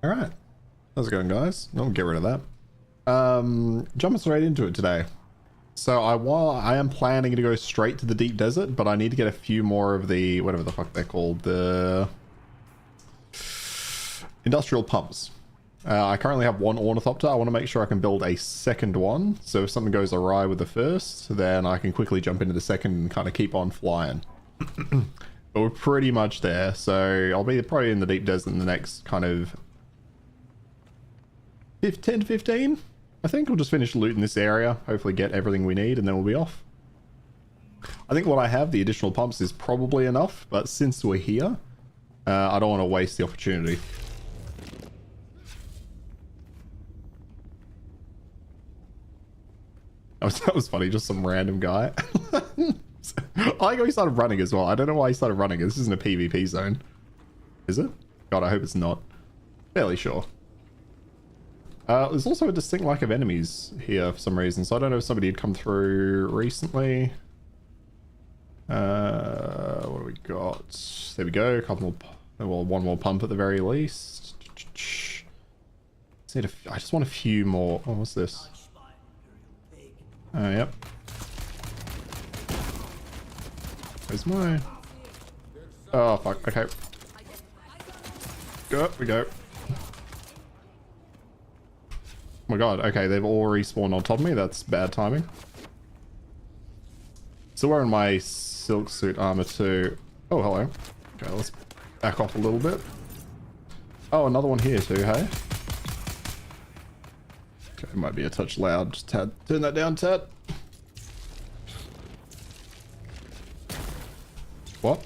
All right. How's it going, guys? I'll get rid of that. Jumping straight into it today. So while I am planning to go straight to the deep desert, but I need to get a few more of the, whatever the fuck they're called, the industrial pumps. I currently have one ornithopter. I want to make sure I can build a second one. So if something goes awry with the first, then I can quickly jump into the second and kind of keep on flying. But we're pretty much there. So I'll be probably in the deep desert in the next kind of 10 to 15. I think we'll just finish looting this area, hopefully get everything we need, and then we'll be off. I think what I have, the additional pumps, is probably enough, but since we're here, I don't want to waste the opportunity. That was funny, just some random guy. I like how he started running as well. I don't know why he started running. This isn't a PvP zone. Is it? God, I hope it's not. Fairly sure. There's also a distinct lack of enemies here for some reason, so I don't know if somebody had come through recently. What do we got? There we go. A couple more, well, one more pump at the very least. I just want a few more. Oh, what's this? Oh, yep. Where's mine? Oh, fuck. Okay. Go up we go. Oh my god, okay, they've all respawned on top of me. That's bad timing. So wearing my silk suit armor too. Oh, hello. Okay, let's back off a little bit. Oh, another one here too, hey? Okay, it might be a touch loud. Just turn that down, Tad. What?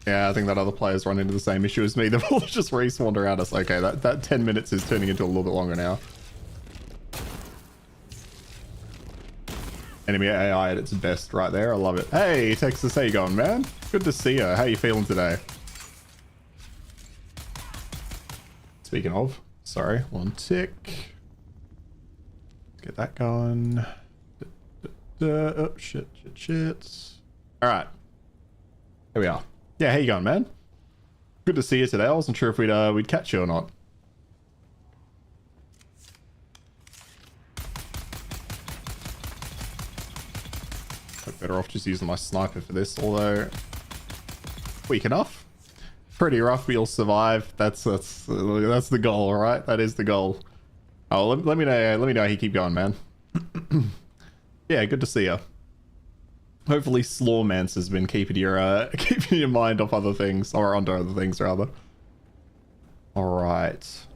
Yeah, I think that other player's run into the same issue as me. They've all just respawned around us. Okay, that 10 minutes is turning into a little bit longer now. Enemy AI at its best right there. I love it. Hey, Texas, how you going, man? Good to see you. How you feeling today? Speaking of, sorry, one tick. Let's get that going. Oh, shit. All right. Here we are. Yeah, how you going, man? Good to see you today. I wasn't sure if we'd catch you or not. I'm better off just using my sniper for this, although weak enough. Pretty rough, but you'll survive. That's the goal, all right? That is the goal. Oh, let me know how you keep going, man. Yeah, good to see you. Hopefully Slawmancer's been keeping your mind off other things, or onto other things rather. Alright.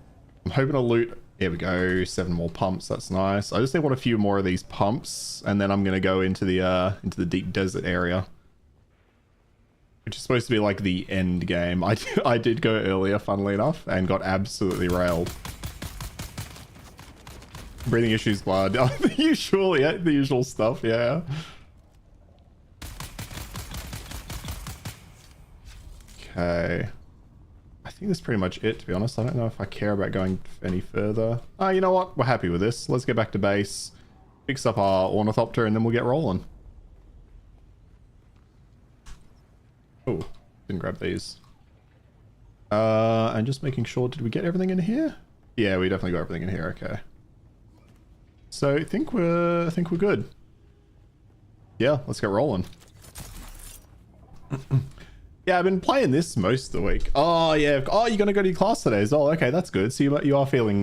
I'm hoping to loot. Here we go, 7 more pumps, that's nice. I just want a few more of these pumps, and then I'm gonna go into the deep desert area. Which is supposed to be like the end game. I did go earlier, funnily enough, and got absolutely railed. Breathing issues, blood. The usual stuff, yeah. Okay, I think that's pretty much it, to be honest. I don't know if I care about going any further. Oh, you know what? We're happy with this. Let's get back to base, fix up our ornithopter, and then we'll get rolling. Oh, didn't grab these. And just making sure, did we get everything in here? Yeah, we definitely got everything in here. Okay. So I think we're good. Yeah, let's get rolling. Yeah, I've been playing this most of the week. Oh, yeah. Oh, you're going to go to your class today as well. Okay, that's good. So you are feeling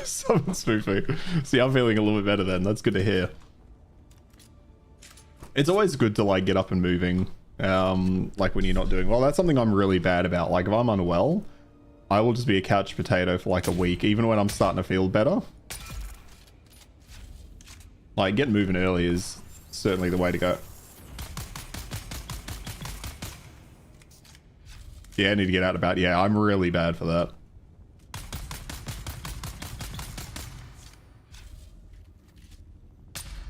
something spoofy. See, I'm feeling a little bit better then. That's good to hear. It's always good to, like, get up and moving, like, when you're not doing well. That's something I'm really bad about. Like, if I'm unwell, I will just be a couch potato for, like, a week, even when I'm starting to feel better. Like, getting moving early is certainly the way to go. Yeah, I need to get out about. Yeah, I'm really bad for that.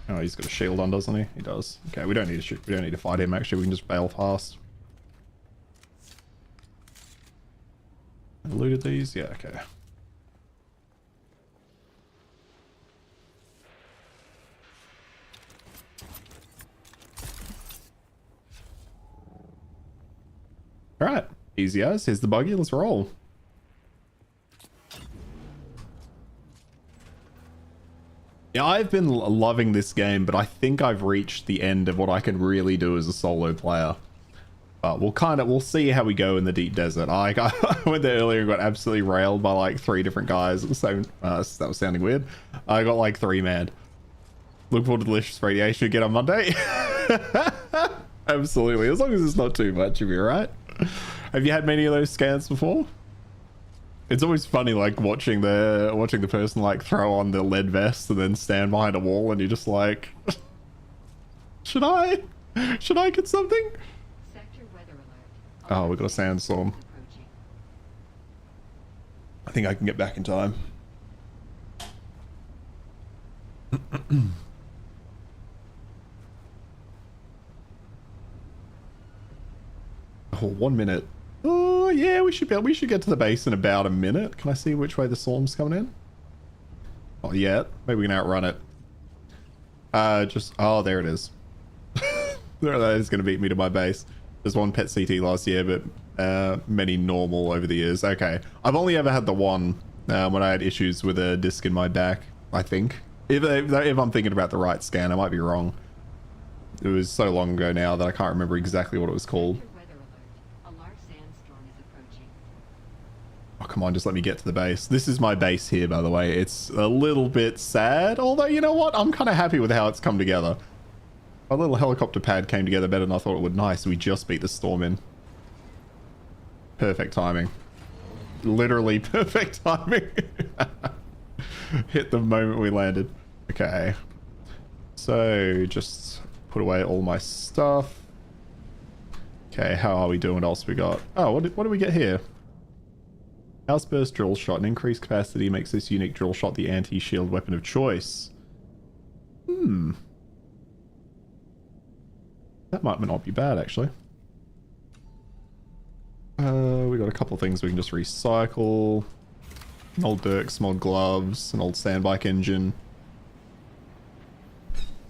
Oh, he's got a shield on, doesn't he? He does. Okay, we don't need to shoot. We don't need to fight him. Actually, we can just bail fast. I looted these. Yeah. Okay. All right, easy as. Here's the buggy. Let's roll. Yeah, I've been loving this game, but I think I've reached the end of what I can really do as a solo player. But we'll see how we go in the deep desert. I went there earlier and got absolutely railed by like 3 different guys at the same. That was sounding weird. I got like 3 man. Look forward to delicious radiation again on Monday. Absolutely, as long as it's not too much, you'll be right. Have you had many of those scans before? It's always funny, like watching the person like throw on the lead vest and then stand behind a wall, and you're just like, should I get something? Sector weather alert. Oh, we got a sandstorm. I think I can get back in time. Oh, 1 minute. Oh yeah, we should get to the base in about a minute. Can I see which way the storm's coming in? Not yet. Maybe we can outrun it. Oh, there it is. That is going to beat me to my base. There's 1 pet CT last year, but many normal over the years. Okay, I've only ever had the one when I had issues with a disc in my back. I think if I'm thinking about the right scan, I might be wrong. It was so long ago now that I can't remember exactly what it was called. Oh, come on, just let me get to the base. This is my base here, by the way. It's a little bit sad, although, you know what? I'm kind of happy with how it's come together. My little helicopter pad came together better than I thought it would. Nice, we just beat the storm in. Perfect timing. Literally perfect timing. Hit the moment we landed. Okay. So, just put away all my stuff. Okay, how are we doing? What else we got? Oh, what do we get here? Outburst drill shot. An increased capacity makes this unique drill shot the anti-shield weapon of choice. That might not be bad, actually. We got a couple of things we can just recycle. An old Dirk, some old gloves, an old sandbike engine.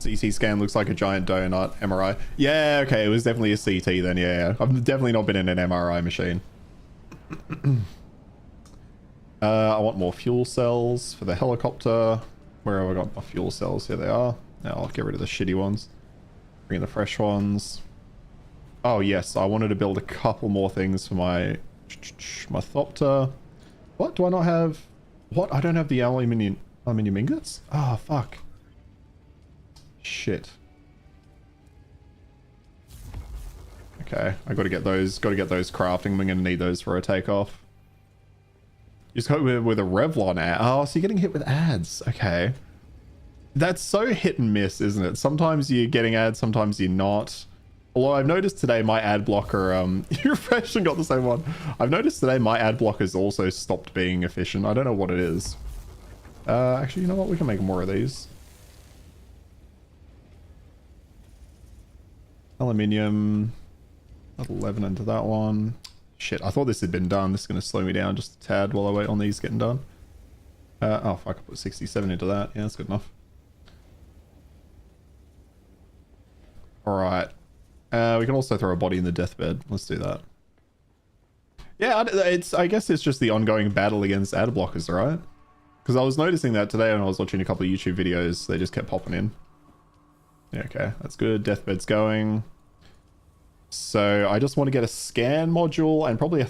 CT scan looks like a giant donut. MRI. Yeah, okay, it was definitely a CT then, yeah. I've definitely not been in an MRI machine. I want more fuel cells for the helicopter. Where have I got my fuel cells? Here they are. Now I'll get rid of the shitty ones. Bring in the fresh ones. Oh yes, I wanted to build a couple more things for my thopter. What? Do I not have... What? I don't have the aluminium ingots? Oh, fuck. Shit. Okay, I gotta get those crafting. We're gonna need those for a takeoff. You just go with a Revlon ad. Oh, so you're getting hit with ads. Okay. That's so hit and miss, isn't it? Sometimes you're getting ads, sometimes you're not. Although I've noticed today my ad blocker, you refreshed and got the same one. I've noticed today my ad blocker's also stopped being efficient. I don't know what it is. Actually, you know what? We can make more of these. Aluminium. Add 11 into that one. Shit, I thought this had been done. This is going to slow me down just a tad while I wait on these getting done. Oh, fuck, I put 67 into that. Yeah, that's good enough. Alright. We can also throw a body in the deathbed. Let's do that. Yeah, I guess it's just the ongoing battle against ad blockers, right? Because I was noticing that today when I was watching a couple of YouTube videos. They just kept popping in. Yeah, okay, that's good. Deathbed's going. So I just want to get a scan module and probably a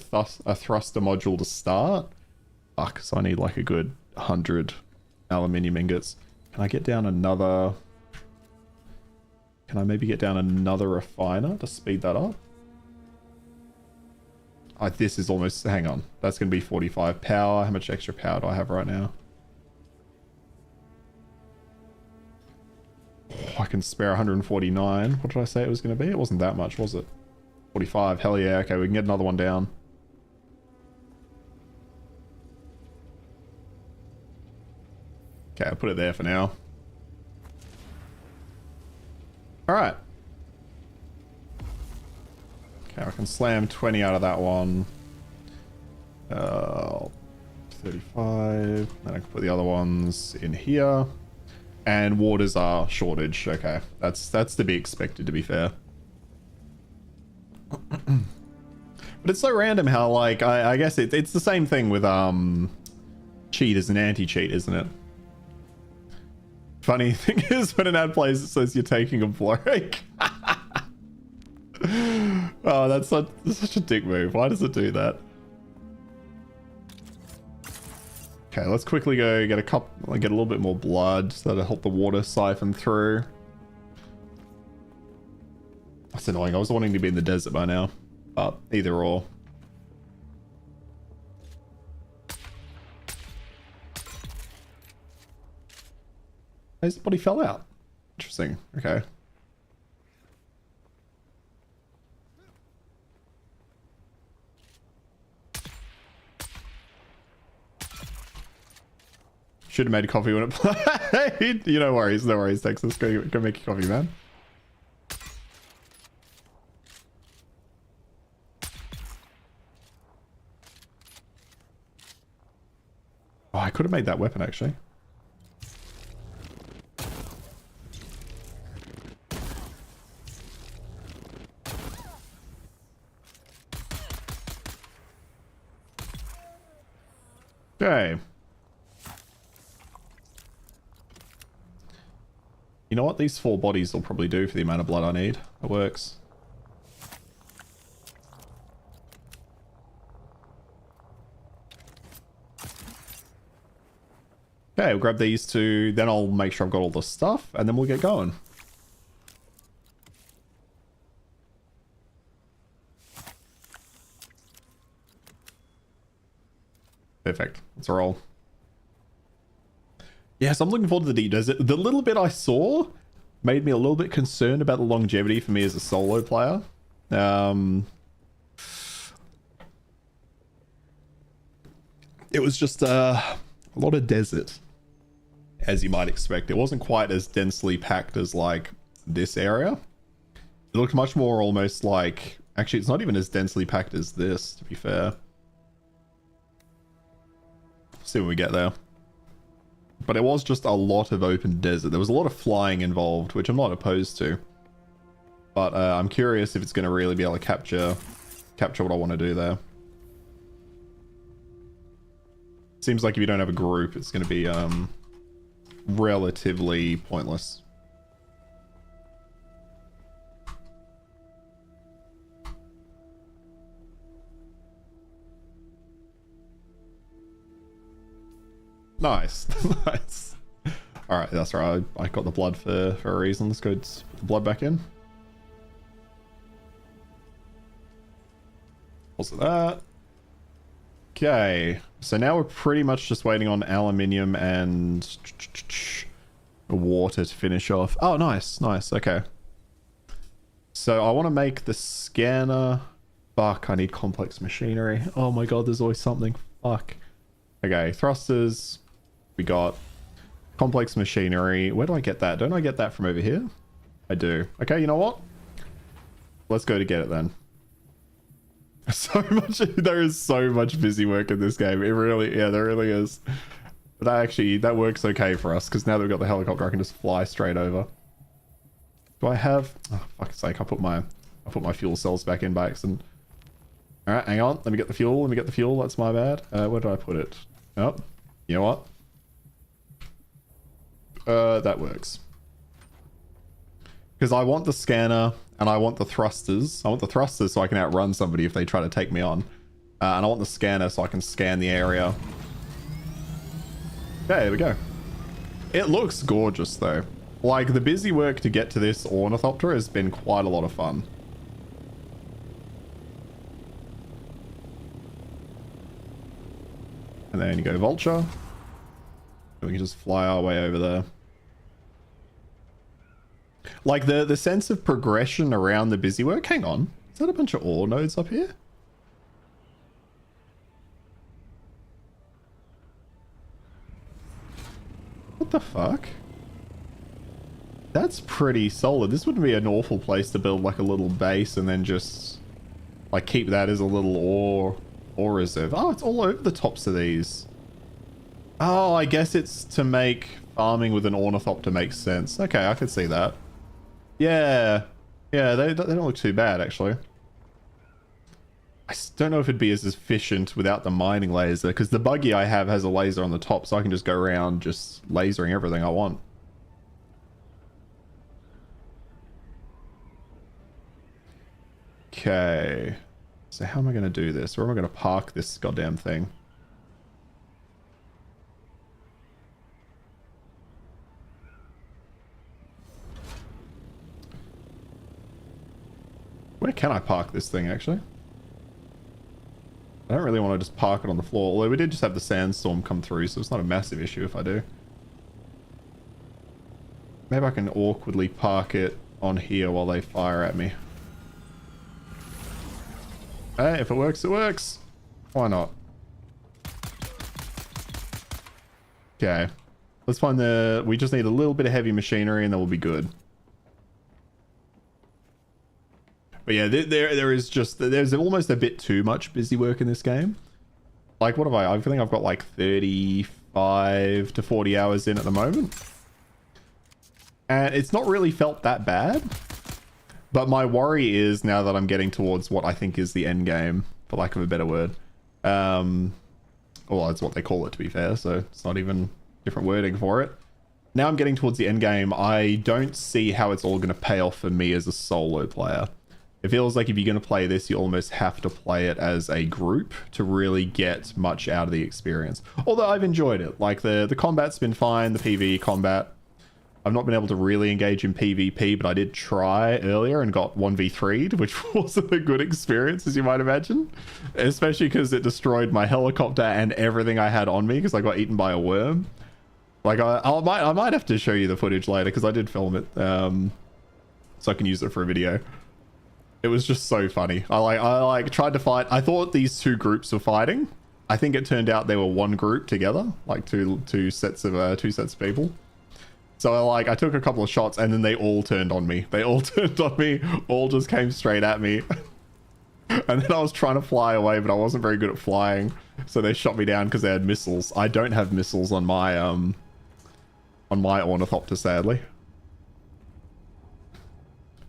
thruster module to start. Fuck, so I need like a good 100 aluminium ingots. Can I get down another... Can I maybe get down another refiner to speed that up? Oh, this is almost... Hang on. That's going to be 45 power. How much extra power do I have right now? I can spare 149. What did I say it was going to be? It wasn't that much, was it? 45. Hell yeah. Okay, we can get another one down. Okay, I'll put it there for now. Alright. Okay, I can slam 20 out of that one. 35. Then I can put the other ones in here. And waters are shortage. Okay, that's to be expected, to be fair. But it's so random how, like, I guess it's the same thing with cheaters and anti-cheat, isn't it? Funny thing is, when an ad plays, it says you're taking a break. Oh, that's such a dick move. Why does it do that? Okay, let's quickly go get get a little bit more blood so that'll help the water siphon through. That's annoying. I was wanting to be in the desert by now, but either or. His body fell out. Interesting. Okay. Should have made a coffee when it played. You no worries, Texas. Go make your coffee, man. Oh, I could have made that weapon actually. Okay. You know what? These 4 bodies will probably do for the amount of blood I need. It works. Okay, we'll grab these 2. Then I'll make sure I've got all the stuff. And then we'll get going. Perfect. Let's roll. Yes, I'm looking forward to the deep desert. The little bit I saw made me a little bit concerned about the longevity for me as a solo player. It was just a lot of desert, as you might expect. It wasn't quite as densely packed as like this area. It looked much more almost like... Actually, it's not even as densely packed as this, to be fair. See when we get there. But it was just a lot of open desert. There was a lot of flying involved, which I'm not opposed to. But I'm curious if it's going to really be able to capture what I want to do there. Seems like if you don't have a group, it's going to be relatively pointless. Nice. Nice. Alright, that's right. I got the blood for a reason. Let's go put the blood back in. Also that. Okay. So now we're pretty much just waiting on aluminium and water to finish off. Oh, nice. Nice. Okay. So I want to make the scanner. Fuck, I need complex machinery. Oh my god, there's always something. Fuck. Okay, thrusters. We got complex machinery. Where do I get that? Don't I get that from over here? I do. Okay, you know what? Let's go to get it then. So much, there is so much busy work in this game. It really, yeah, there really is. But that works okay for us because now that we've got the helicopter, I can just fly straight over. Do I have? Oh, fuck's sake! I put my fuel cells back in by accident. All right, hang on. Let me get the fuel. Let me get the fuel. That's my bad. Where do I put it? Oh, you know what? That works. Because I want the scanner and I want the thrusters. I want the thrusters so I can outrun somebody if they try to take me on. And I want the scanner so I can scan the area. Okay, there we go. It looks gorgeous though. Like, the busy work to get to this ornithopter has been quite a lot of fun. And then you go vulture. We can just fly our way over there. Like, the sense of progression around the busy work. Hang on. Is that a bunch of ore nodes up here? What the fuck? That's pretty solid. This wouldn't be an awful place to build like a little base and then just like keep that as a little ore reserve. Oh, it's all over the tops of these. Oh, I guess it's to make farming with an ornithopter make sense. Okay, I can see that. Yeah. Yeah, they don't look too bad, actually. don't know if it'd be as efficient without the mining laser, because the buggy I have has a laser on the top, so I can just go around just lasering everything I want. Okay. So how am I going to do this? Where am I going to park this goddamn thing? Where can I park this thing, actually? I don't really want to just park it on the floor, although we did just have the sandstorm come through, so it's not a massive issue if I do. Maybe I can awkwardly park it on here while they fire at me. Hey, if it works, it works. Why not? Okay. Let's find the... We just need a little bit of heavy machinery and then we'll be good. But yeah, there is just... There's almost a bit too much busy work in this game. Like, what have I think I've got like 35 to 40 hours in at the moment. And it's not really felt that bad. But my worry is, now that I'm getting towards what I think is the end game, for lack of a better word. Well, that's what they call it, to be fair, so it's not even different wording for it. Now I'm getting towards the end game. I don't see how it's all going to pay off for me as a solo player. It feels like if you're going to play this, you almost have to play it as a group to really get much out of the experience. Although I've enjoyed it. Like, the combat's been fine, the PvE combat. I've not been able to really engage in PvP, but I did try earlier and got 1v3'd, which wasn't a good experience, as you might imagine. Especially because it destroyed my helicopter and everything I had on me, because I got eaten by a worm. Like, I might have to show you the footage later, because I did film it, so I can use it for a video. It was just so funny. I tried to fight. I thought these two groups were fighting. I think it turned out they were one group together, like two sets of people. So I took a couple of shots and then they all turned on me. They all turned on me, all just came straight at me. And then I was trying to fly away, but I wasn't very good at flying. So they shot me down because they had missiles. I don't have missiles on my ornithopter, sadly.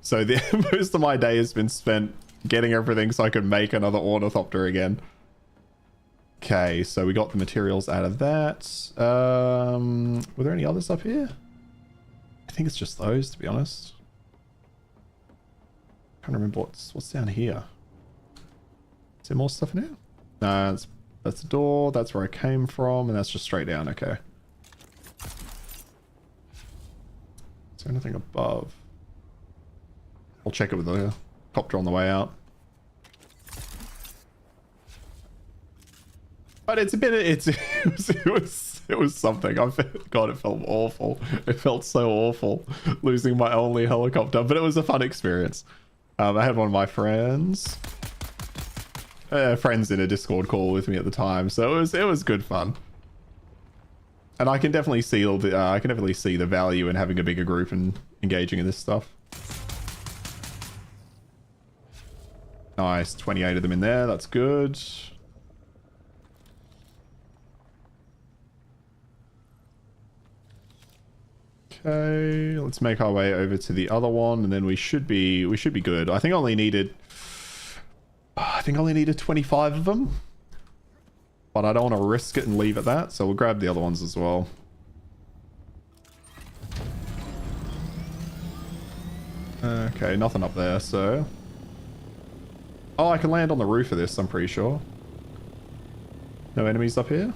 So most of my day has been spent getting everything so I could make another ornithopter again. Okay, so we got the materials out of that. Were there any others up here? I think it's just those, to be honest. Can't remember what's down here. Is there more stuff in here? No, that's the door. That's where I came from, and that's just straight down. Okay. Is there anything above? I'll check it with the copter on the way out. But it's a bit. It was something. God, it felt awful. It felt so awful losing my only helicopter, but it was a fun experience. I had one of my friends in a Discord call with me at the time, so it was good fun. And I can definitely see the value in having a bigger group and engaging in this stuff. Nice, 28 of them in there. That's good. Okay, let's make our way over to the other one, and then we should be good. I think I only needed 25 of them, but I don't want to risk it and leave it that, so we'll grab the other ones as well. Okay, nothing up there, so... Oh, I can land on the roof of this, I'm pretty sure. No enemies up here?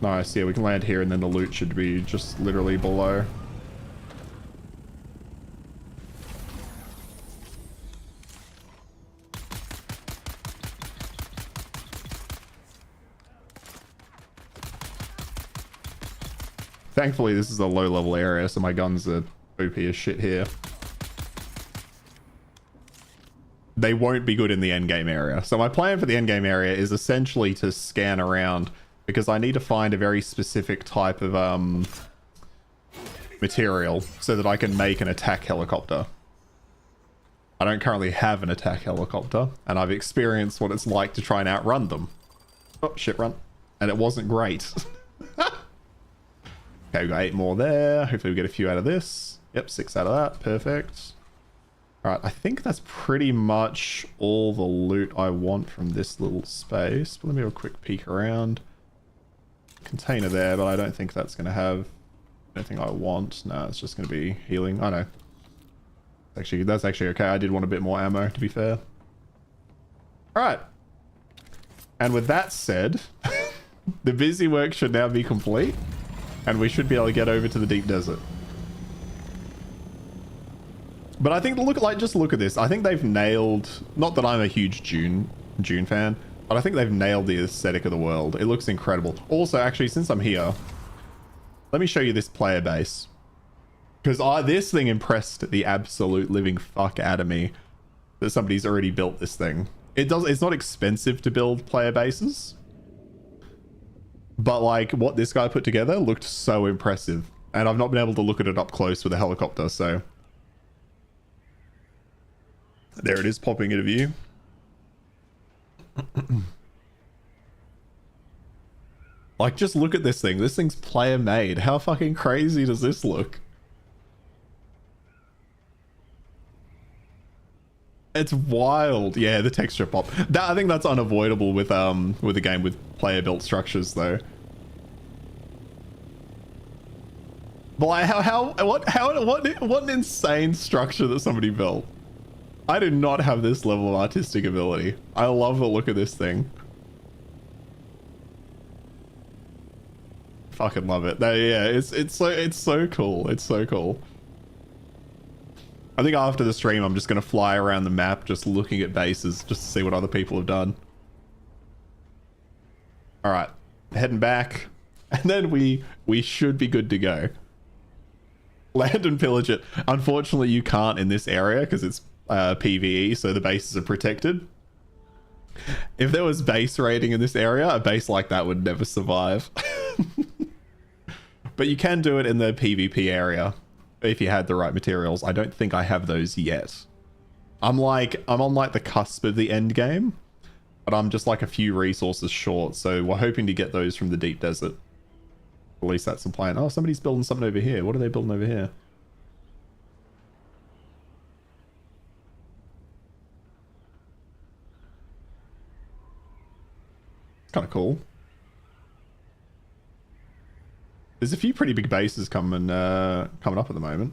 Nice, yeah, we can land here and then the loot should be just literally below. Thankfully, this is a low-level area, so my guns are OP as shit here. They won't be good in the endgame area. So my plan for the endgame area is essentially to scan around, because I need to find a very specific type of material so that I can make an attack helicopter. I don't currently have an attack helicopter, and I've experienced what it's like to try and outrun them. Oh, shit run. And it wasn't great. Okay, we got 8 more there. Hopefully we get a few out of this. Yep, 6 out of that. Perfect. All right, I think that's pretty much all the loot I want from this little space. But let me have a quick peek around. Container there, but I don't think that's going to have anything I want. No, it's just going to be healing. I know. Actually, that's actually okay. I did want a bit more ammo, to be fair. All right. And with that said, the busy work should now be complete, and we should be able to get over to the deep desert. But I think just look at this. I think they've nailed, not that I'm a huge Dune fan, but I think they've nailed the aesthetic of the world. It looks incredible. Also, actually, since I'm here, let me show you this player base. Because this thing impressed the absolute living fuck out of me that somebody's already built this thing. It's not expensive to build player bases, but like what this guy put together looked so impressive, and I've not been able to look at it up close with a helicopter, so there it is, popping into view. Like, just look at this thing. This thing's player made. How fucking crazy does this look? It's wild. Yeah, the texture pop. I think that's unavoidable with a game with player built structures though. But like what an insane structure that somebody built. I do not have this level of artistic ability. I love the look of this thing. Fucking love it. Yeah, it's so cool. It's so cool. I think after the stream, I'm just going to fly around the map, just looking at bases, just to see what other people have done. All right, heading back, and then we should be good to go. Land and pillage it. Unfortunately, you can't in this area because it's PvE, so the bases are protected. If there was base raiding in this area, a base like that would never survive. But you can do it in the PvP area if you had the right materials. I don't think I have those yet. I'm on like the cusp of the end game, but I'm just like a few resources short, so we're hoping to get those from the deep desert. At least that's the plan. Oh, somebody's building something over here. What are they building over here? It's kind of cool. There's a few pretty big bases coming up at the moment.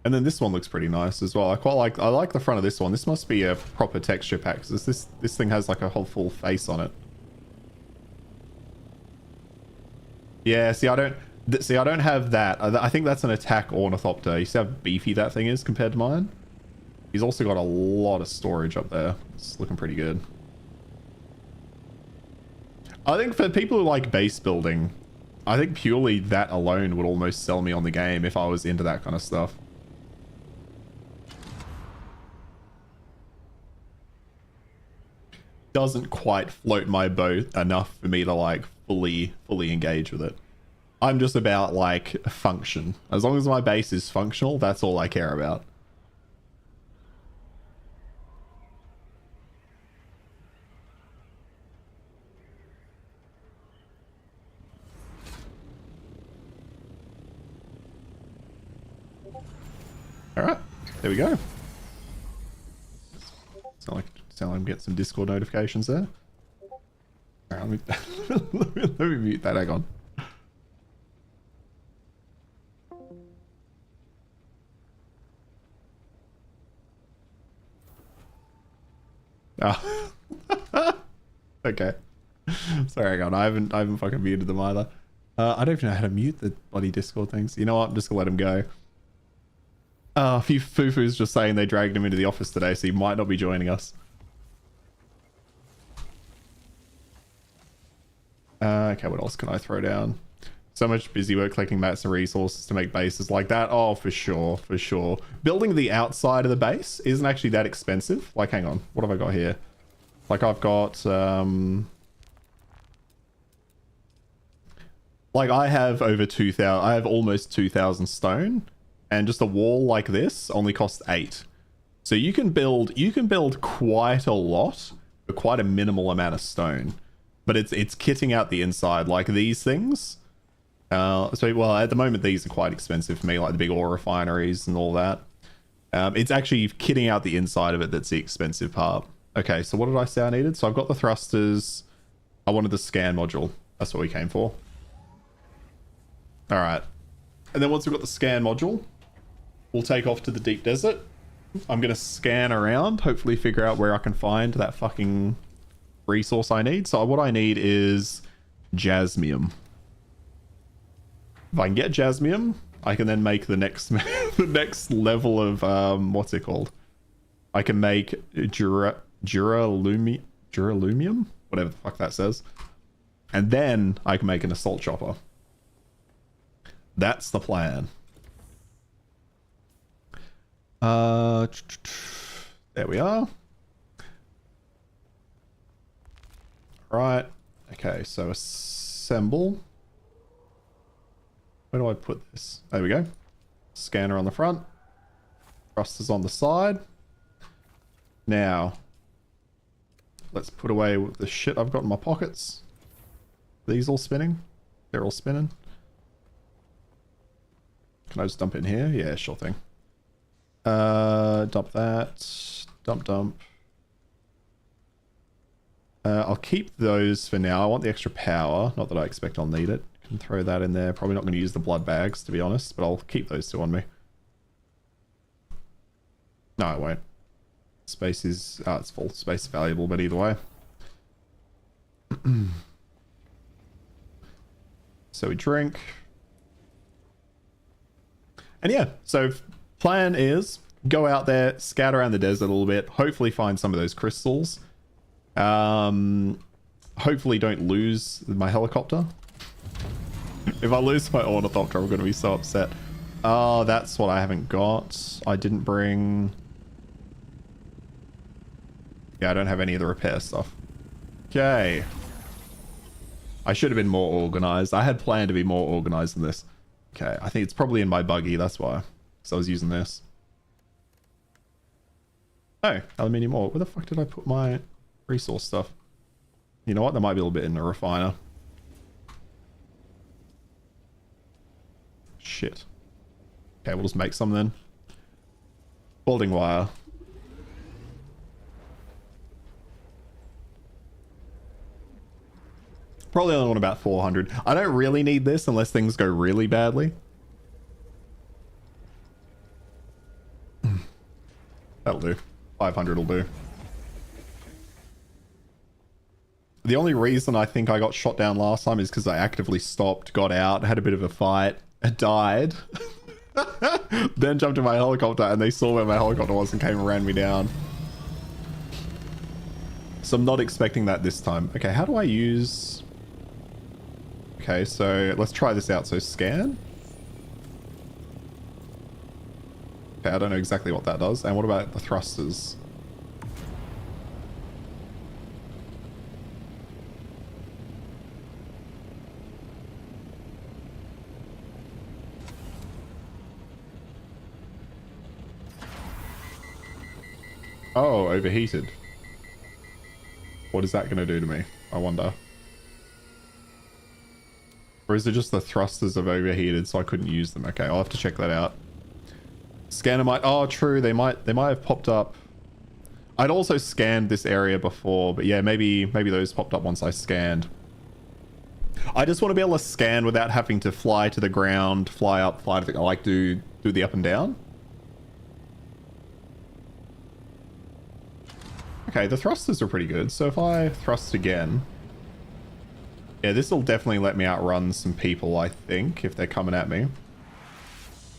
And then this one looks pretty nice as well. I like the front of this one. This must be a proper texture pack, because this thing has like a whole full face on it. Yeah, see I don't have that. I think that's an attack ornithopter. You see how beefy that thing is compared to mine? He's also got a lot of storage up there. It's looking pretty good. I think for people who like base building, I think purely that alone would almost sell me on the game if I was into that kind of stuff. Doesn't quite float my boat enough for me to like fully engage with it. I'm just about like function. As long as my base is functional, that's all I care about. All right, there we go. Sound like I'm getting some Discord notifications there. All right, let me mute that. Hang on. Oh. Okay. Sorry, hang on. I haven't fucking muted them either. I don't even know how to mute the bloody Discord things. You know what? I'm just gonna let them go. A few foofus just saying they dragged him into the office today, so he might not be joining us. Okay, what else can I throw down? So much busy work collecting mats and resources to make bases like that. Oh, for sure, for sure. Building the outside of the base isn't actually that expensive. Like, hang on, what have I got here? Like, I've got, like, I have over 2,000, I have almost 2,000 stone. And just a wall like this only costs 8. So you can build quite a lot for quite a minimal amount of stone. But it's kitting out the inside. Like these things, Well, at the moment, these are quite expensive for me, like the big ore refineries and all that. It's actually kitting out the inside of it that's the expensive part. Okay, so what did I say I needed? So I've got the thrusters. I wanted the scan module. That's what we came for. All right. And then once we've got the scan module, we'll take off to the deep desert. I'm going to scan around, hopefully figure out where I can find that fucking resource I need. So what I need is jasmium. If I can get jasmium, I can then make the next the next level of what's it called? I can make duralumium, whatever the fuck that says, and then I can make an assault chopper. That's the plan. There we are. Right. Okay, so assemble. Where do I put this? There we go. Scanner on the front. Thrusters on the side. Now, let's put away the shit I've got in my pockets. These all spinning? They're all spinning. Can I just dump it in here? Yeah, sure thing. Dump that. Dump. I'll keep those for now. I want the extra power. Not that I expect I'll need it. Can throw that in there. Probably not going to use the blood bags, to be honest, but I'll keep those two on me. No, I won't. Space is... Oh, it's full. Space is valuable, but either way. So we drink. And yeah, so plan is go out there, scout around the desert a little bit, hopefully find some of those crystals. Hopefully don't lose my helicopter. If I lose my ornithopter, I'm going to be so upset. Oh, that's what I haven't got. I didn't bring... Yeah, I don't have any of the repair stuff. Okay. I should have been more organized. I had planned to be more organized than this. Okay, I think it's probably in my buggy, that's why. So I was using this. Oh, aluminium ore. Where the fuck did I put my resource stuff? You know what? There might be a little bit in the refiner. Shit. Okay, we'll just make some then. Welding wire. Probably only want about 400. I don't really need this unless things go really badly. That'll do. 500 will do. The only reason I think I got shot down last time is because I actively stopped, got out, had a bit of a fight, died, then jumped in my helicopter and they saw where my helicopter was and came and ran me down. So I'm not expecting that this time. Okay, how do I use... Okay, so let's try this out. So scan. Okay, I don't know exactly what that does. And what about the thrusters? Oh, overheated. What is that going to do to me? I wonder. Or is it just the thrusters have overheated so I couldn't use them? Okay, I'll have to check that out. Scanner might... Oh, true. They might have popped up. I'd also scanned this area before, but yeah, maybe those popped up once I scanned. I just want to be able to scan without having to fly to the ground, fly up, fly to the... I like do the up and down. Okay, the thrusters are pretty good. So if I thrust again... Yeah, this will definitely let me outrun some people, I think, if they're coming at me.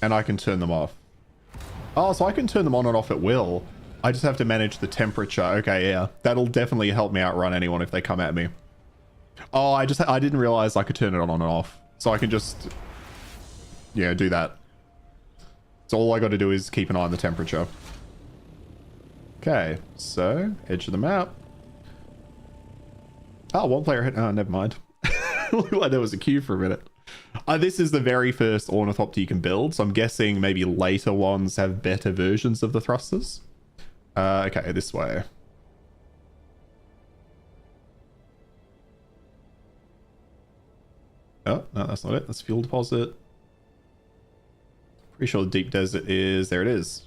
And I can turn them off. Oh, so I can turn them on and off at will. I just have to manage the temperature. Okay, yeah. That'll definitely help me outrun anyone if they come at me. Oh, I didn't realize I could turn it on and off. So I can just... Yeah, do that. So all I got to do is keep an eye on the temperature. Okay, so edge of the map. Oh, one player hit. Oh, never mind. Looked like there was a queue for a minute. This is the very first ornithopter you can build, so I'm guessing maybe later ones have better versions of the thrusters. Okay, this way. Oh, no, that's not it. That's fuel deposit. Pretty sure the deep desert is... There it is.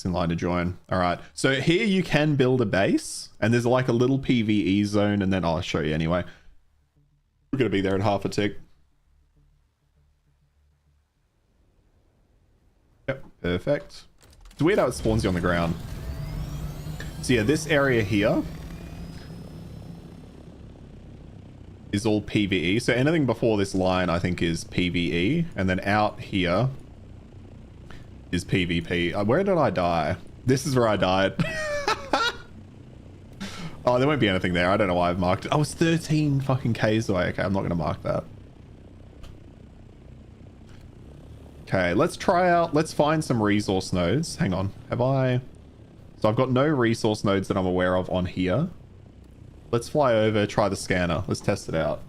In line to join. All right. So here you can build a base, and there's like a little PvE zone, and then I'll show you anyway. We're going to be there in half a tick. Yep, perfect. It's weird how it spawns you on the ground. So yeah, this area here is all PvE. So anything before this line, I think, is PvE. And then out here is PvP. Where did I die? This is where I died. Oh, there won't be anything there. I don't know why I've marked it. I was 13 fucking Ks away. Okay, I'm not going to mark that. Okay, let's try out... Let's find some resource nodes. Hang on. Have I... So I've got no resource nodes that I'm aware of on here. Let's fly over, try the scanner. Let's test it out.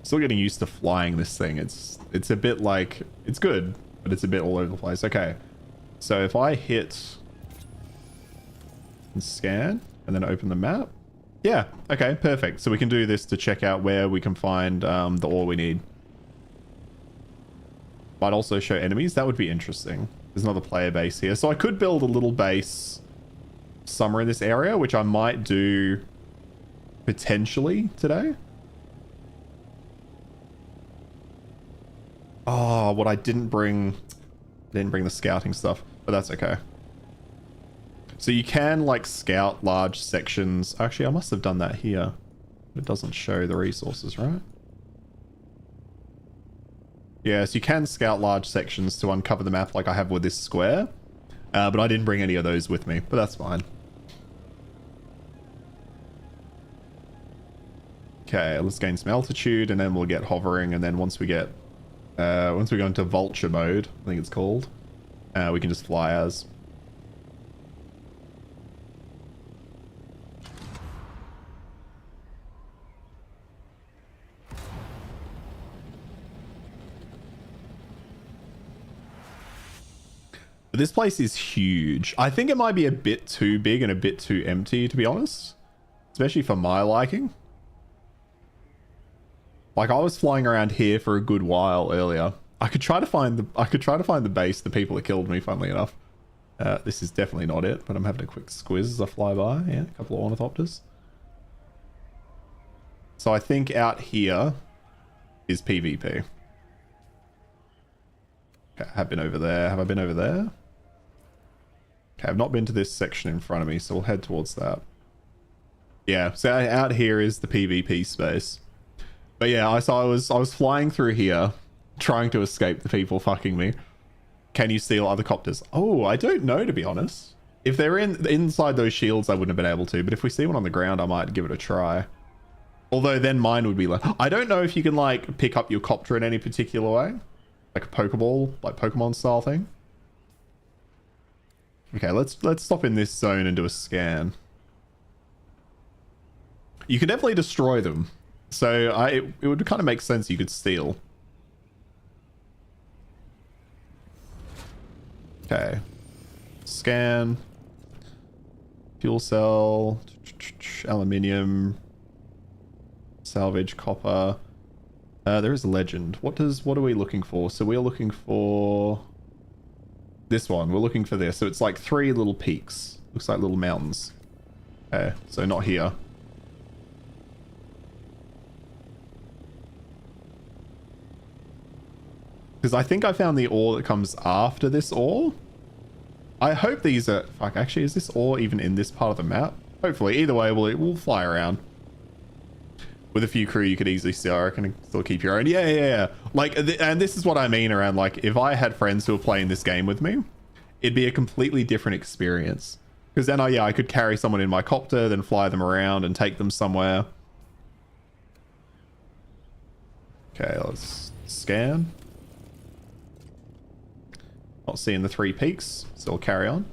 Still getting used to flying this thing. It's a bit like... It's good, but it's a bit all over the place. Okay. So if I hit... and scan, and then open the map. Yeah, okay, perfect. So we can do this to check out where we can find the ore we need. Might also show enemies. That would be interesting. There's another player base here. So I could build a little base somewhere in this area, which I might do potentially today. Oh, what I didn't bring the scouting stuff, but that's okay. So you can like scout large sections. Actually, I must have done that here. It doesn't show the resources, right? Yeah, so you can scout large sections to uncover the map like I have with this square. But I didn't bring any of those with me, but that's fine. Okay, let's gain some altitude and then we'll get hovering, and then once we go into vulture mode, I think it's called, we can just fly as. But this place is huge. I think it might be a bit too big and a bit too empty, to be honest, especially for my liking. Like, I was flying around here for a good while earlier. I could try to find the base, the people that killed me, funnily enough. This is definitely not it, but I'm having a quick squiz as I fly by. Yeah, a couple of ornithopters. So I think out here is PvP. Okay, I have been over there. Have I been over there? Okay, I've not been to this section in front of me, so we'll head towards that. Yeah, so out here is the PvP space. But yeah, I was flying through here, trying to escape the people fucking me. Can you steal other copters? Oh, I don't know, to be honest. If they're inside those shields, I wouldn't have been able to. But if we see one on the ground, I might give it a try. Although then mine would be like... I don't know if you can like pick up your copter in any particular way. Like a Pokeball, like Pokemon style thing. Okay, let's stop in this zone and do a scan. You can definitely destroy them. So it would kind of make sense you could steal. Okay. Scan. Fuel cell. Aluminium. Salvage copper. There is a legend. What are we looking for? So we're looking for this one. We're looking for this. So it's like 3 little peaks. Looks like little mountains. Okay, so not here. Because I think I found the ore that comes after this ore. I hope these are... Fuck, actually, is this ore even in this part of the map? Hopefully. Either way, we'll fly around. With a few crew, you could easily still, I reckon, still keep your own. Yeah. Like, and this is what I mean around, like, if I had friends who were playing this game with me, it'd be a completely different experience. Because then, I could carry someone in my copter, then fly them around and take them somewhere. Okay, let's scan. Not seeing the 3 peaks, so we'll carry on.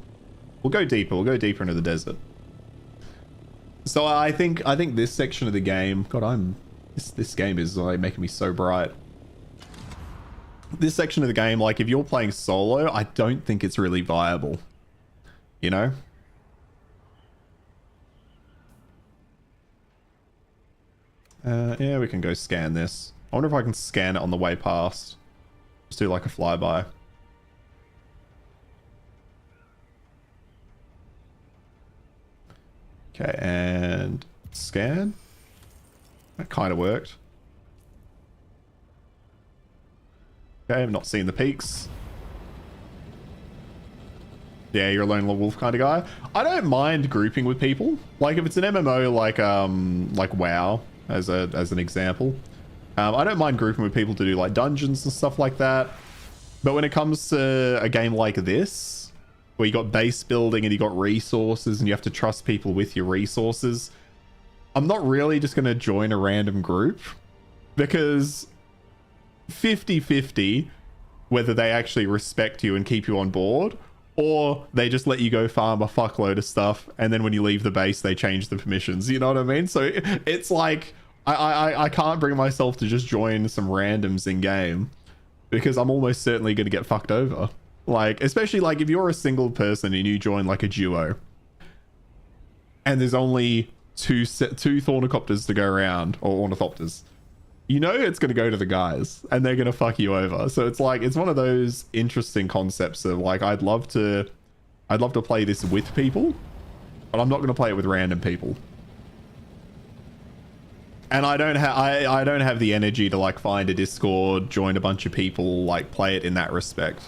We'll go deeper into the desert. So I think this section of the game, God, this game is like making me so bright. This section of the game, like if you're playing solo, I don't think it's really viable. You know? Yeah, we can go scan this. I wonder if I can scan it on the way past. Just do like a flyby. Okay, and scan. That kind of worked. Okay, I've not seen the peaks. Yeah, you're a lone wolf kind of guy. I don't mind grouping with people. Like if it's an MMO like WoW as an example. I don't mind grouping with people to do like dungeons and stuff like that. But when it comes to a game like this, where you got base building and you got resources and you have to trust people with your resources, I'm not really just going to join a random group, because 50-50 whether they actually respect you and keep you on board, or they just let you go farm a fuckload of stuff and then when you leave the base they change the permissions. You know what I mean? So it's like I can't bring myself to just join some randoms in game, because I'm almost certainly going to get fucked over. Like, especially like if you're a single person and you join like a duo and there's only two thornicopters to go around, or ornithopters, you know it's going to go to the guys and they're going to fuck you over. So it's like, it's one of those interesting concepts of like, I'd love to play this with people, but I'm not going to play it with random people. And I don't have the energy to like find a Discord, join a bunch of people, like play it in that respect.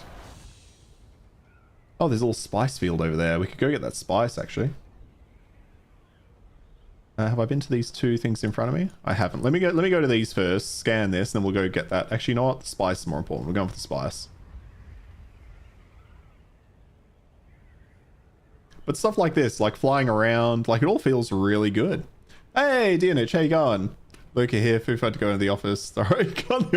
Oh, there's a little spice field over there. We could go get that spice actually. Have I been to these two things in front of me? I haven't. Let me go to these first, scan this, and then we'll go get that. Actually, you know what? The spice is more important. We're going for the spice. But stuff like this, like flying around, like it all feels really good. Hey, DNH, how you going? Luca here. Foof had to go into the office. Sorry, can't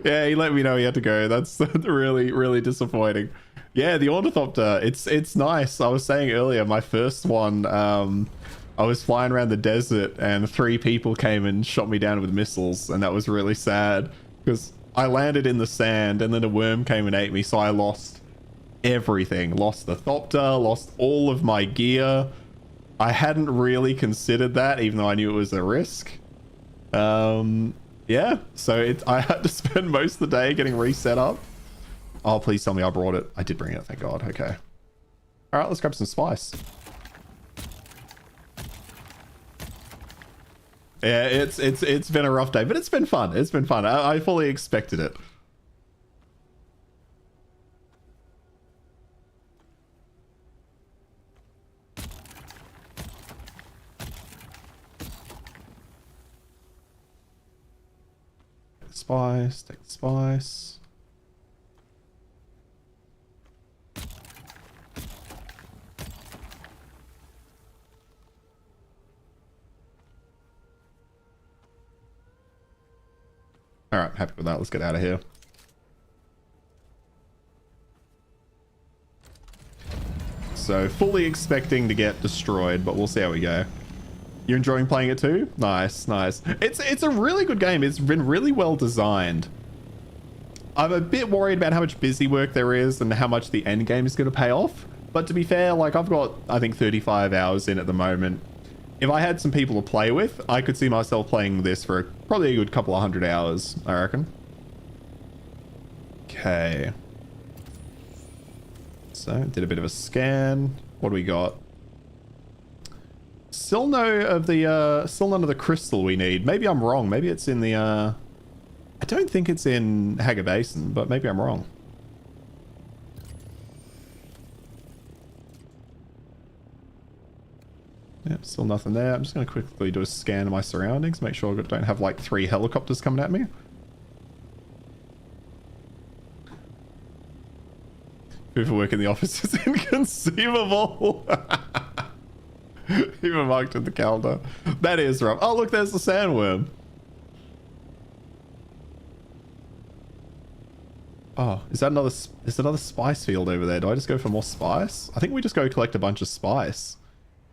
yeah, he let me know he had to go. That's really, really disappointing. Yeah, the ornithopter, it's nice. I was saying earlier, my first one, I was flying around the desert and 3 people came and shot me down with missiles, and that was really sad because I landed in the sand and then a worm came and ate me, so I lost everything. Lost the thopter, lost all of my gear. I hadn't really considered that, even though I knew it was a risk. Yeah, so I had to spend most of the day getting reset up. Oh, please tell me I brought it. I did bring it, thank God. Okay. All right, let's grab some spice. Yeah, it's been a rough day, but it's been fun. It's been fun. I fully expected it. Spice, take the spice. All right, happy with that. Let's get out of here. So fully expecting to get destroyed, but we'll see how we go. You're enjoying playing it too? Nice, nice. It's a really good game. It's been really well designed. I'm a bit worried about how much busy work there is and how much the end game is going to pay off. But to be fair, like I've got, I think 35 hours in at the moment. If I had some people to play with, I could see myself playing this for probably a good couple of 100 hours, I reckon. Okay. So, did a bit of a scan. What do we got? Still none of the crystal we need. Maybe I'm wrong. Maybe it's in the, I don't think it's in Hager Basin, but maybe I'm wrong. Yeah, still nothing there. I'm just going to quickly do a scan of my surroundings, make sure I don't have like 3 helicopters coming at me. Whoever work in the office is inconceivable. Even marked in the calendar. That is rough. Oh, look, there's the sandworm. Oh, is that another spice field over there? Do I just go for more spice? I think we just go collect a bunch of spice.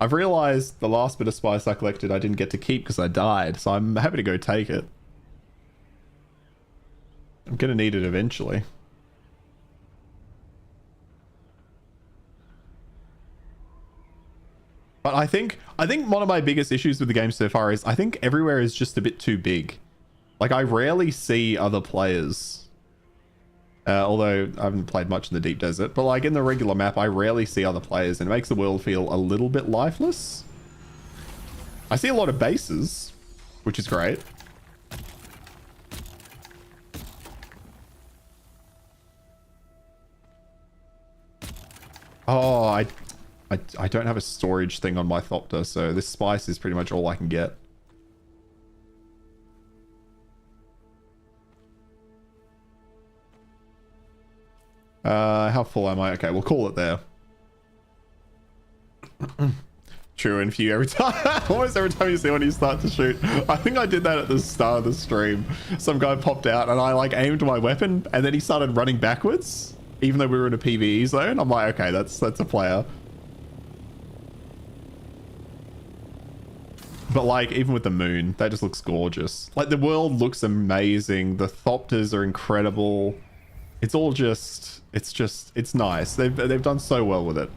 I've realized the last bit of spice I collected I didn't get to keep because I died, so I'm happy to go take it. I'm gonna need it eventually. But I think one of my biggest issues with the game so far is I think everywhere is just a bit too big. Like, I rarely see other players. Although I haven't played much in the deep desert, but like in the regular map, I rarely see other players, and it makes the world feel a little bit lifeless. I see a lot of bases, which is great. Oh, I don't have a storage thing on my Thopter, so this spice is pretty much all I can get. How full am I? Okay, we'll call it there. True and few every time. Almost every time you see when you start to shoot. I think I did that at the start of the stream. Some guy popped out and I like aimed my weapon and then he started running backwards, even though we were in a PvE zone. I'm like, okay, that's a player. But like, even with the moon, that just looks gorgeous. Like, the world looks amazing. The Thopters are incredible. It's all just, it's nice. They've done so well with it.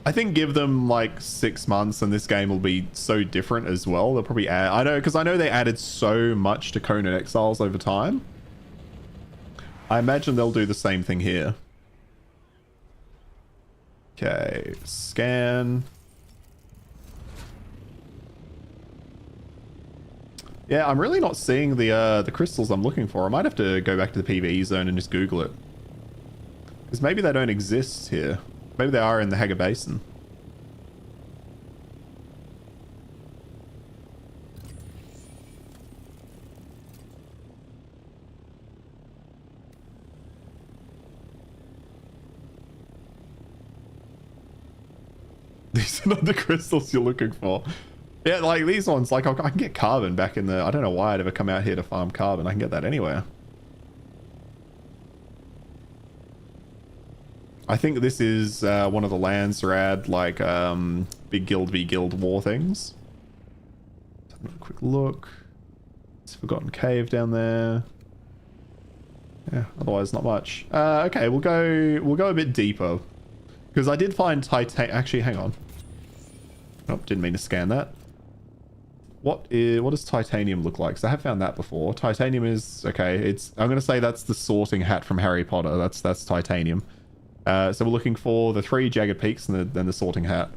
I think give them like 6 months and this game will be so different as well. They'll probably add, I know, because I know they added so much to Conan Exiles over time. I imagine they'll do the same thing here. Okay, scan. Yeah, I'm really not seeing the crystals I'm looking for. I might have to go back to the PvE zone and just Google it. Because maybe they don't exist here. Maybe they are in the Haga Basin. These are not the crystals you're looking for. Yeah, like these ones, like I can get carbon back in the... I don't know why I'd ever come out here to farm carbon. I can get that anywhere. I think this is one of the Landsrad, like, big guild v guild war things. Let's have a quick look. It's Forgotten Cave down there. Yeah, otherwise not much. Okay, we'll go a bit deeper. Because I did find titanium... Actually, hang on. Oh, didn't mean to scan that. What does titanium look like? Because I have found that before. Titanium is... Okay, it's... I'm going to say that's the sorting hat from Harry Potter. That's titanium. So we're looking for the 3 jagged peaks and then the sorting hat.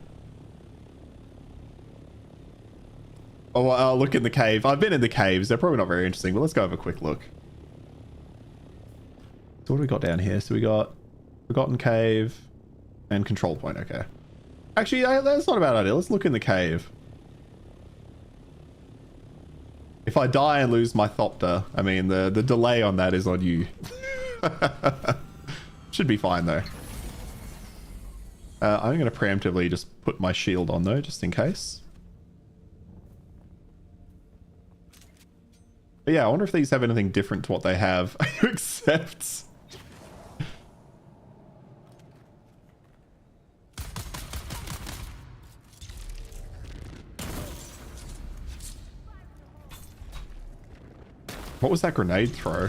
Oh, I'll look in the cave. I've been in the caves. They're probably not very interesting, but let's go have a quick look. So what do we got down here? So we got Forgotten Cave and Control Point. Okay. Actually, that's not a bad idea. Let's look in the cave. If I die and lose my Thopter, I mean, the delay on that is on you. Should be fine, though. I'm going to preemptively just put my shield on, though, just in case. But yeah, I wonder if these have anything different to what they have. Except... What was that grenade throw?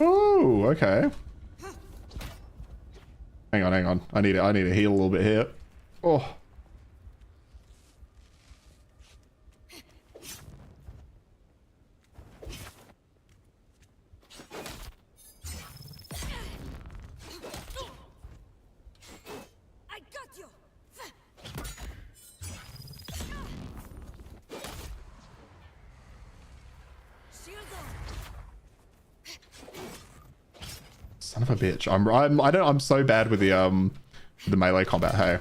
Oh, okay. Hang on. I need to heal a little bit here. Oh. Son of a bitch. I'm so bad with the melee combat, hey.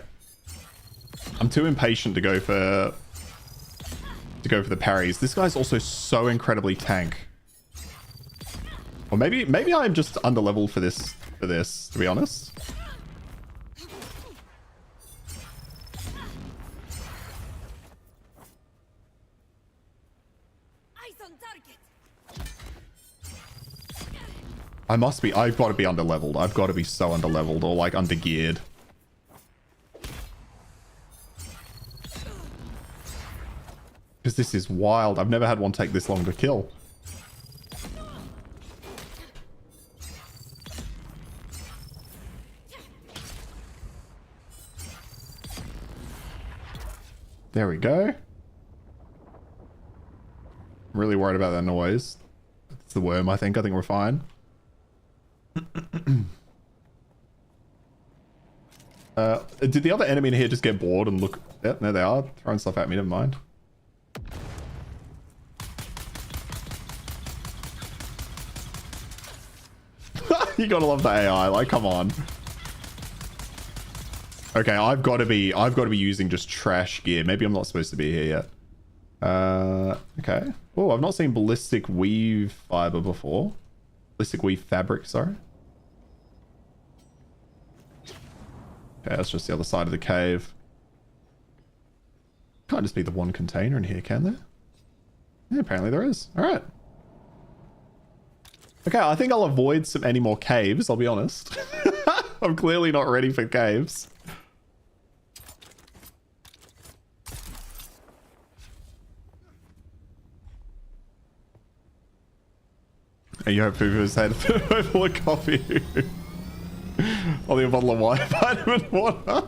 I'm too impatient to go for the parries. This guy's also so incredibly tank. Or maybe I'm just underleveled for this, to be honest. I've got to be underleveled. I've got to be so underleveled or like undergeared. Because this is wild. I've never had one take this long to kill. There we go. I'm really worried about that noise. It's the worm, I think. I think we're fine. Did the other enemy in here just get bored and look... Yep, there they are. Throwing stuff at me, never mind. You gotta love the AI, like, come on. Okay, I've got to be using just trash gear. Maybe I'm not supposed to be here yet. Okay. Oh, I've not seen ballistic weave fiber before. Ballistic weave fabric, sorry. Okay, that's just the other side of the cave. Can't just be the one container in here, can there? Yeah, apparently there is. All right. Okay, I think I'll avoid any more caves, I'll be honest. I'm clearly not ready for caves. And you hope Fufu's had full of coffee. Only a bottle of wine, vitamin water.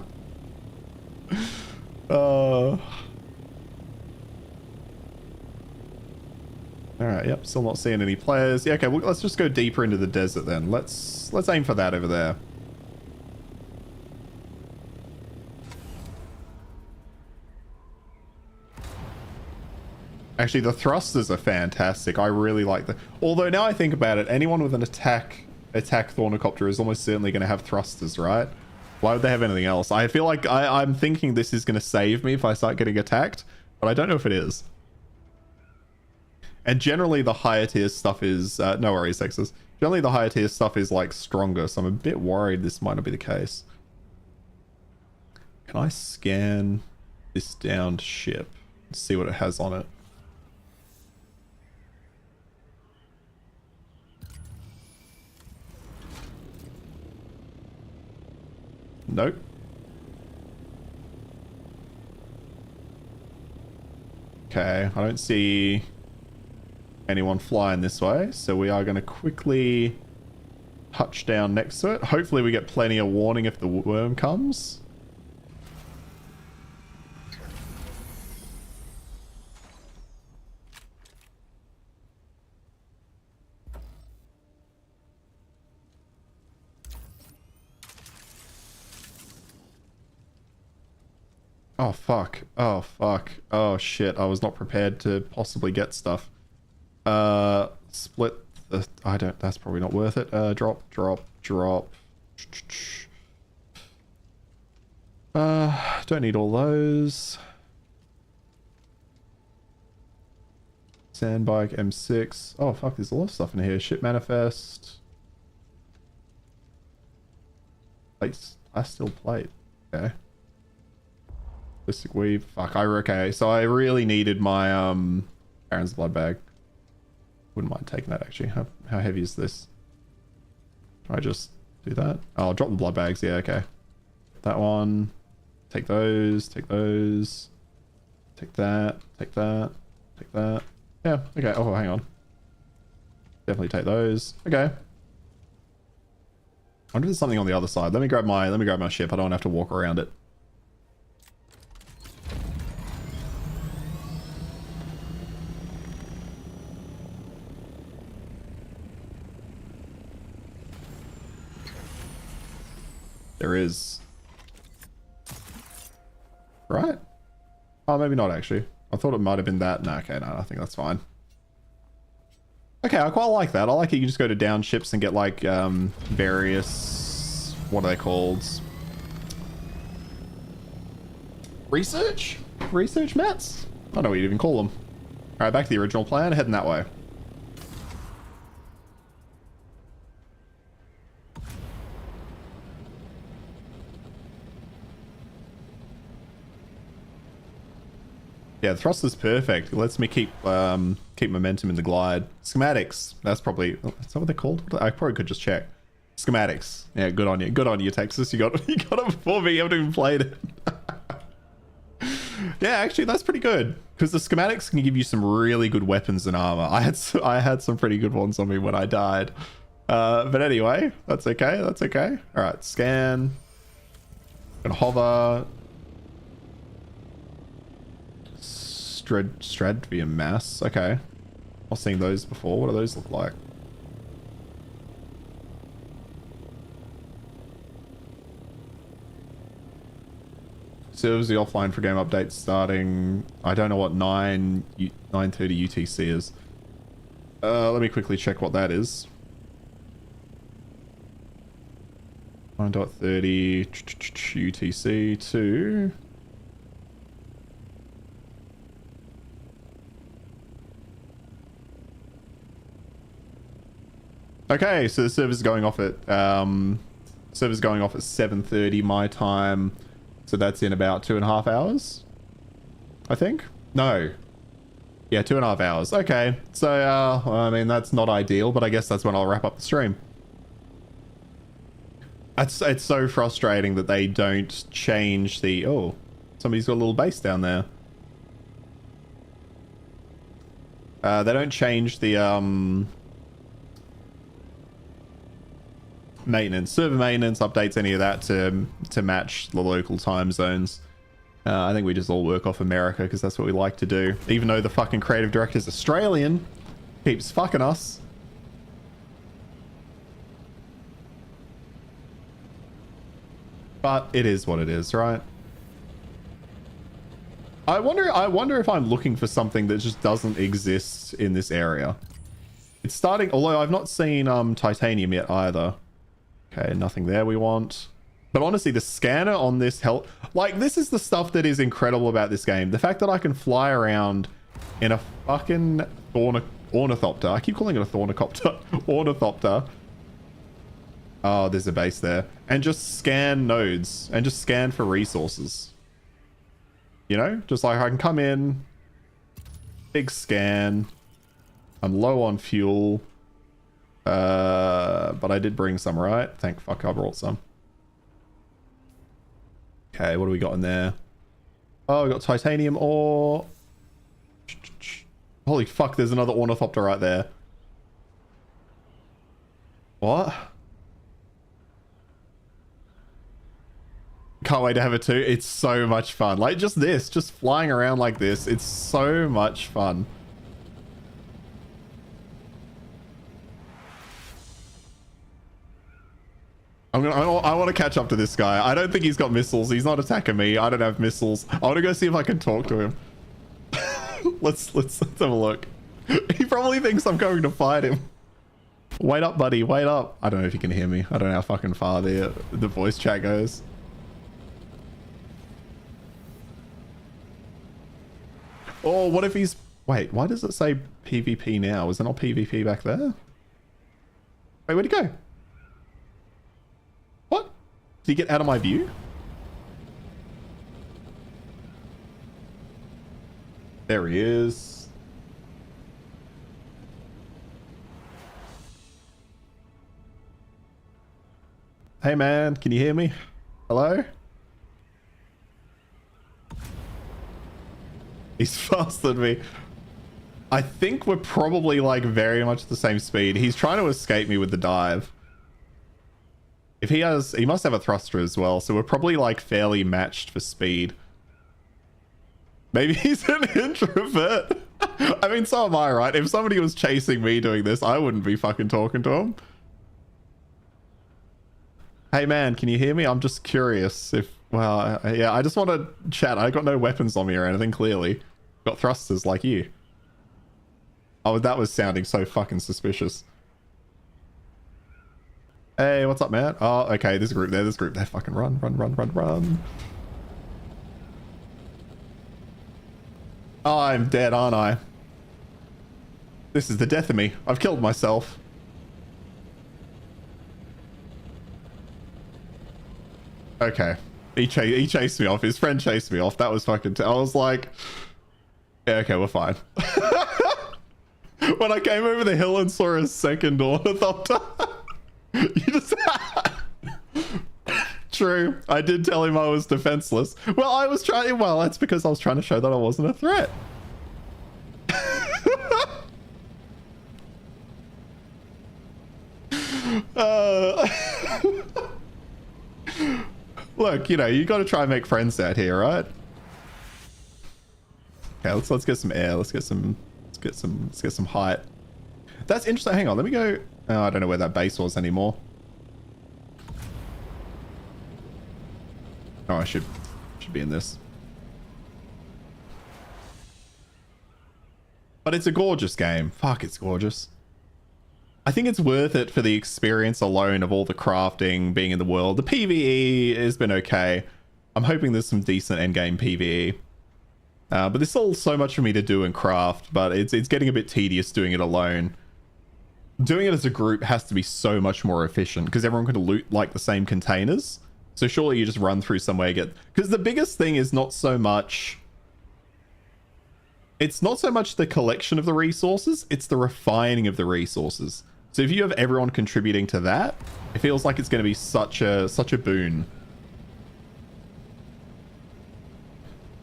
Alright, yep, still not seeing any players. Yeah, okay, well, let's just go deeper into the desert then. Let's aim for that over there. Actually, the thrusters are fantastic. I really like them. Although now I think about it, anyone with an attack Thornicopter is almost certainly going to have thrusters, right? Why would they have anything else? I feel like I'm thinking this is going to save me if I start getting attacked, but I don't know if it is. And generally the higher tier stuff is... no worries, Texas. Generally the higher tier stuff is like stronger, so I'm a bit worried this might not be the case. Can I scan this downed ship and see what it has on it? Nope. Okay, I don't see anyone flying this way, so we are going to quickly touch down next to it. Hopefully we get plenty of warning if the worm comes. Oh, fuck. Oh, fuck. Oh, shit. I was not prepared to possibly get stuff. Split the... I don't... That's probably not worth it. Drop, drop, drop. Don't need all those. Sandbike, M6. Oh, fuck. There's a lot of stuff in here. Ship manifest. Plates. I still plate. Okay. Ballistic weave. Fuck, okay. So I really needed my Baron's blood bag. Wouldn't mind taking that actually. How heavy is this? Can I just do that? Oh, I'll drop the blood bags. Yeah, okay. That one. Take those. Take those. Take that. Take that. Take that. Yeah, okay. Oh, hang on. Definitely take those. Okay. I wonder if there's something on the other side. Let me grab my ship. I don't want to have to walk around it. There is. Right? Oh, maybe not actually. I thought it might have been that. No, okay, no, I think that's fine. Okay, I quite like that. I like it. You can just go to down ships and get like various... What are they called? Research? Research mats? I don't know what you'd even call them. Alright, back to the original plan. Heading that way. Yeah, the thrust is perfect. It lets me keep momentum in the glide. Schematics. That's probably... Is that what they're called? I probably could just check. Schematics. Yeah, good on you. Good on you, Texas. You got it before me. You haven't even played it. Yeah, actually, that's pretty good. Because the schematics can give you some really good weapons and armor. I had some pretty good ones on me when I died. But anyway, that's okay. That's okay. All right, scan. Gonna hover. Stradvium mass. Okay. I've seen those before. What do those look like? Servers the offline for game updates starting. I don't know what 9:30 UTC is. Let me quickly check what that is. 9:30 UTC to... Okay, so the server's going off at 7:30 my time. So that's in about 2.5 hours, I think. No. Yeah, 2.5 hours. Okay. So, I mean, that's not ideal, but I guess that's when I'll wrap up the stream. It's so frustrating that they don't change the... Oh, somebody's got a little base down there. They don't change the, maintenance, server maintenance, updates, any of that to match the local time zones. I think we just all work off America because that's what we like to do. Even though the fucking creative director's Australian, keeps fucking us. But it is what it is, right? I wonder if I'm looking for something that just doesn't exist in this area. It's starting, although I've not seen titanium yet either. Okay, nothing there we want. But honestly, the scanner on this like, this is the stuff that is incredible about this game. The fact that I can fly around in a fucking ornithopter. I keep calling it a thornicopter. Ornithopter. Oh, there's a base there. And just scan nodes. And just scan for resources. You know? Just like I can come in. Big scan. I'm low on fuel. But I did bring some, right? Thank fuck I brought some. Okay, what do we got in there? Oh, we got titanium ore. Holy fuck, there's another ornithopter right there. What? Can't wait to have it too. It's so much fun. Like, just this, just flying around like this. It's so much fun. I want to catch up to this guy. I don't think he's got missiles. He's not attacking me. I don't have missiles. I want to go see if I can talk to him. let's have a look. He probably thinks I'm going to fight him. Wait up, buddy. Wait up. I don't know if you can hear me. I don't know how fucking far the voice chat goes. Oh, what if he's... Wait, why does it say PvP now? Is there not PvP back there? Wait, where'd he go? What? Did he get out of my view? There he is. Hey man, can you hear me? Hello? He's faster than me. I think we're probably like very much the same speed. He's trying to escape me with the dive. If he has, he must have a thruster as well. So we're probably like fairly matched for speed. Maybe he's an introvert. I mean, so am I, right? If somebody was chasing me doing this, I wouldn't be fucking talking to him. Hey man, can you hear me? I'm just curious if, well, yeah, I just want to chat. I got no weapons on me or anything, clearly. Got thrusters like you. Oh, that was sounding so fucking suspicious. Hey, what's up, man? Oh, okay, this group there, fucking run. Oh, I'm dead, aren't I? This is the death of me. I've killed myself. Okay. He chased me off. His friend chased me off. That was fucking... I was like... Yeah, okay, we're fine. When I came over the hill and saw a second ornithopter, you just... True. I did tell him I was defenseless. Well, I was trying... Well, that's because I was trying to show that I wasn't a threat. Look, you know, you got to try and make friends out here, right? Okay, let's get some air. Let's get some height. That's interesting. Hang on, let me go. Oh, I don't know where that base was anymore. Oh, I should be in this. But it's a gorgeous game. Fuck, it's gorgeous. I think it's worth it for the experience alone of all the crafting being in the world. The PvE has been okay. I'm hoping there's some decent endgame PvE. But there's still so much for me to do and craft, but it's getting a bit tedious doing it alone. Doing it as a group has to be so much more efficient because everyone can loot like the same containers. So surely you just run through somewhere, because the biggest thing is not so much... It's not so much the collection of the resources, it's the refining of the resources. So if you have everyone contributing to that, it feels like it's going to be such a boon.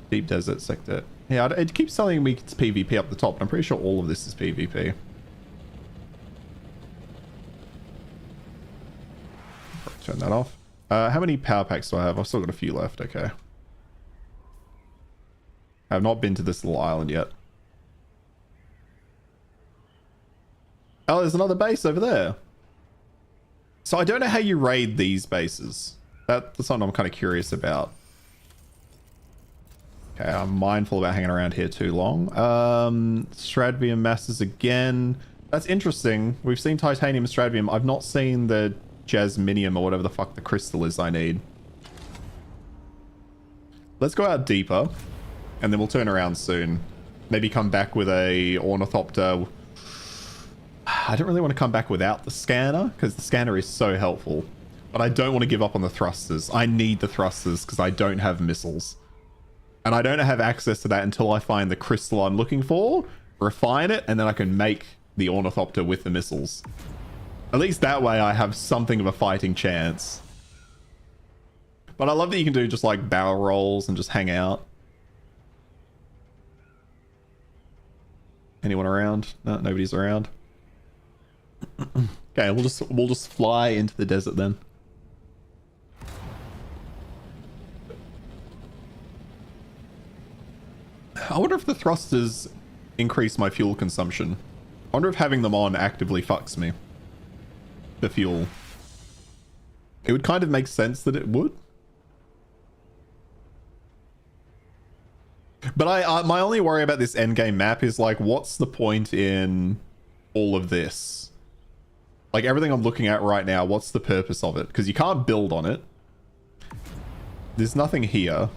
Deep desert sector. Yeah, it keeps telling me it's PvP up the top, but I'm pretty sure all of this is PvP. Turn that off. How many power packs do I have? I've still got a few left. Okay. I have not been to this little island yet. Oh, there's another base over there. So I don't know how you raid these bases. That's something I'm kind of curious about. Okay, I'm mindful about hanging around here too long. Stradvium masses again. That's interesting. We've seen titanium and stradvium. I've not seen the jasminium or whatever the fuck the crystal is I need. Let's go out deeper. And then we'll turn around soon. Maybe come back with a ornithopter. I don't really want to come back without the scanner, because the scanner is so helpful. But I don't want to give up on the thrusters. I need the thrusters because I don't have missiles. And I don't have access to that until I find the crystal I'm looking for, refine it, and then I can make the ornithopter with the missiles. At least that way I have something of a fighting chance. But I love that you can do just like barrel rolls and just hang out. Anyone around? No, nobody's around. Okay, we'll just fly into the desert then. I wonder if the thrusters increase my fuel consumption. I wonder if having them on actively fucks me. The fuel. It would kind of make sense that it would. But my only worry about this endgame map is like, what's the point in all of this? Like everything I'm looking at right now, what's the purpose of it? Because you can't build on it. There's nothing here.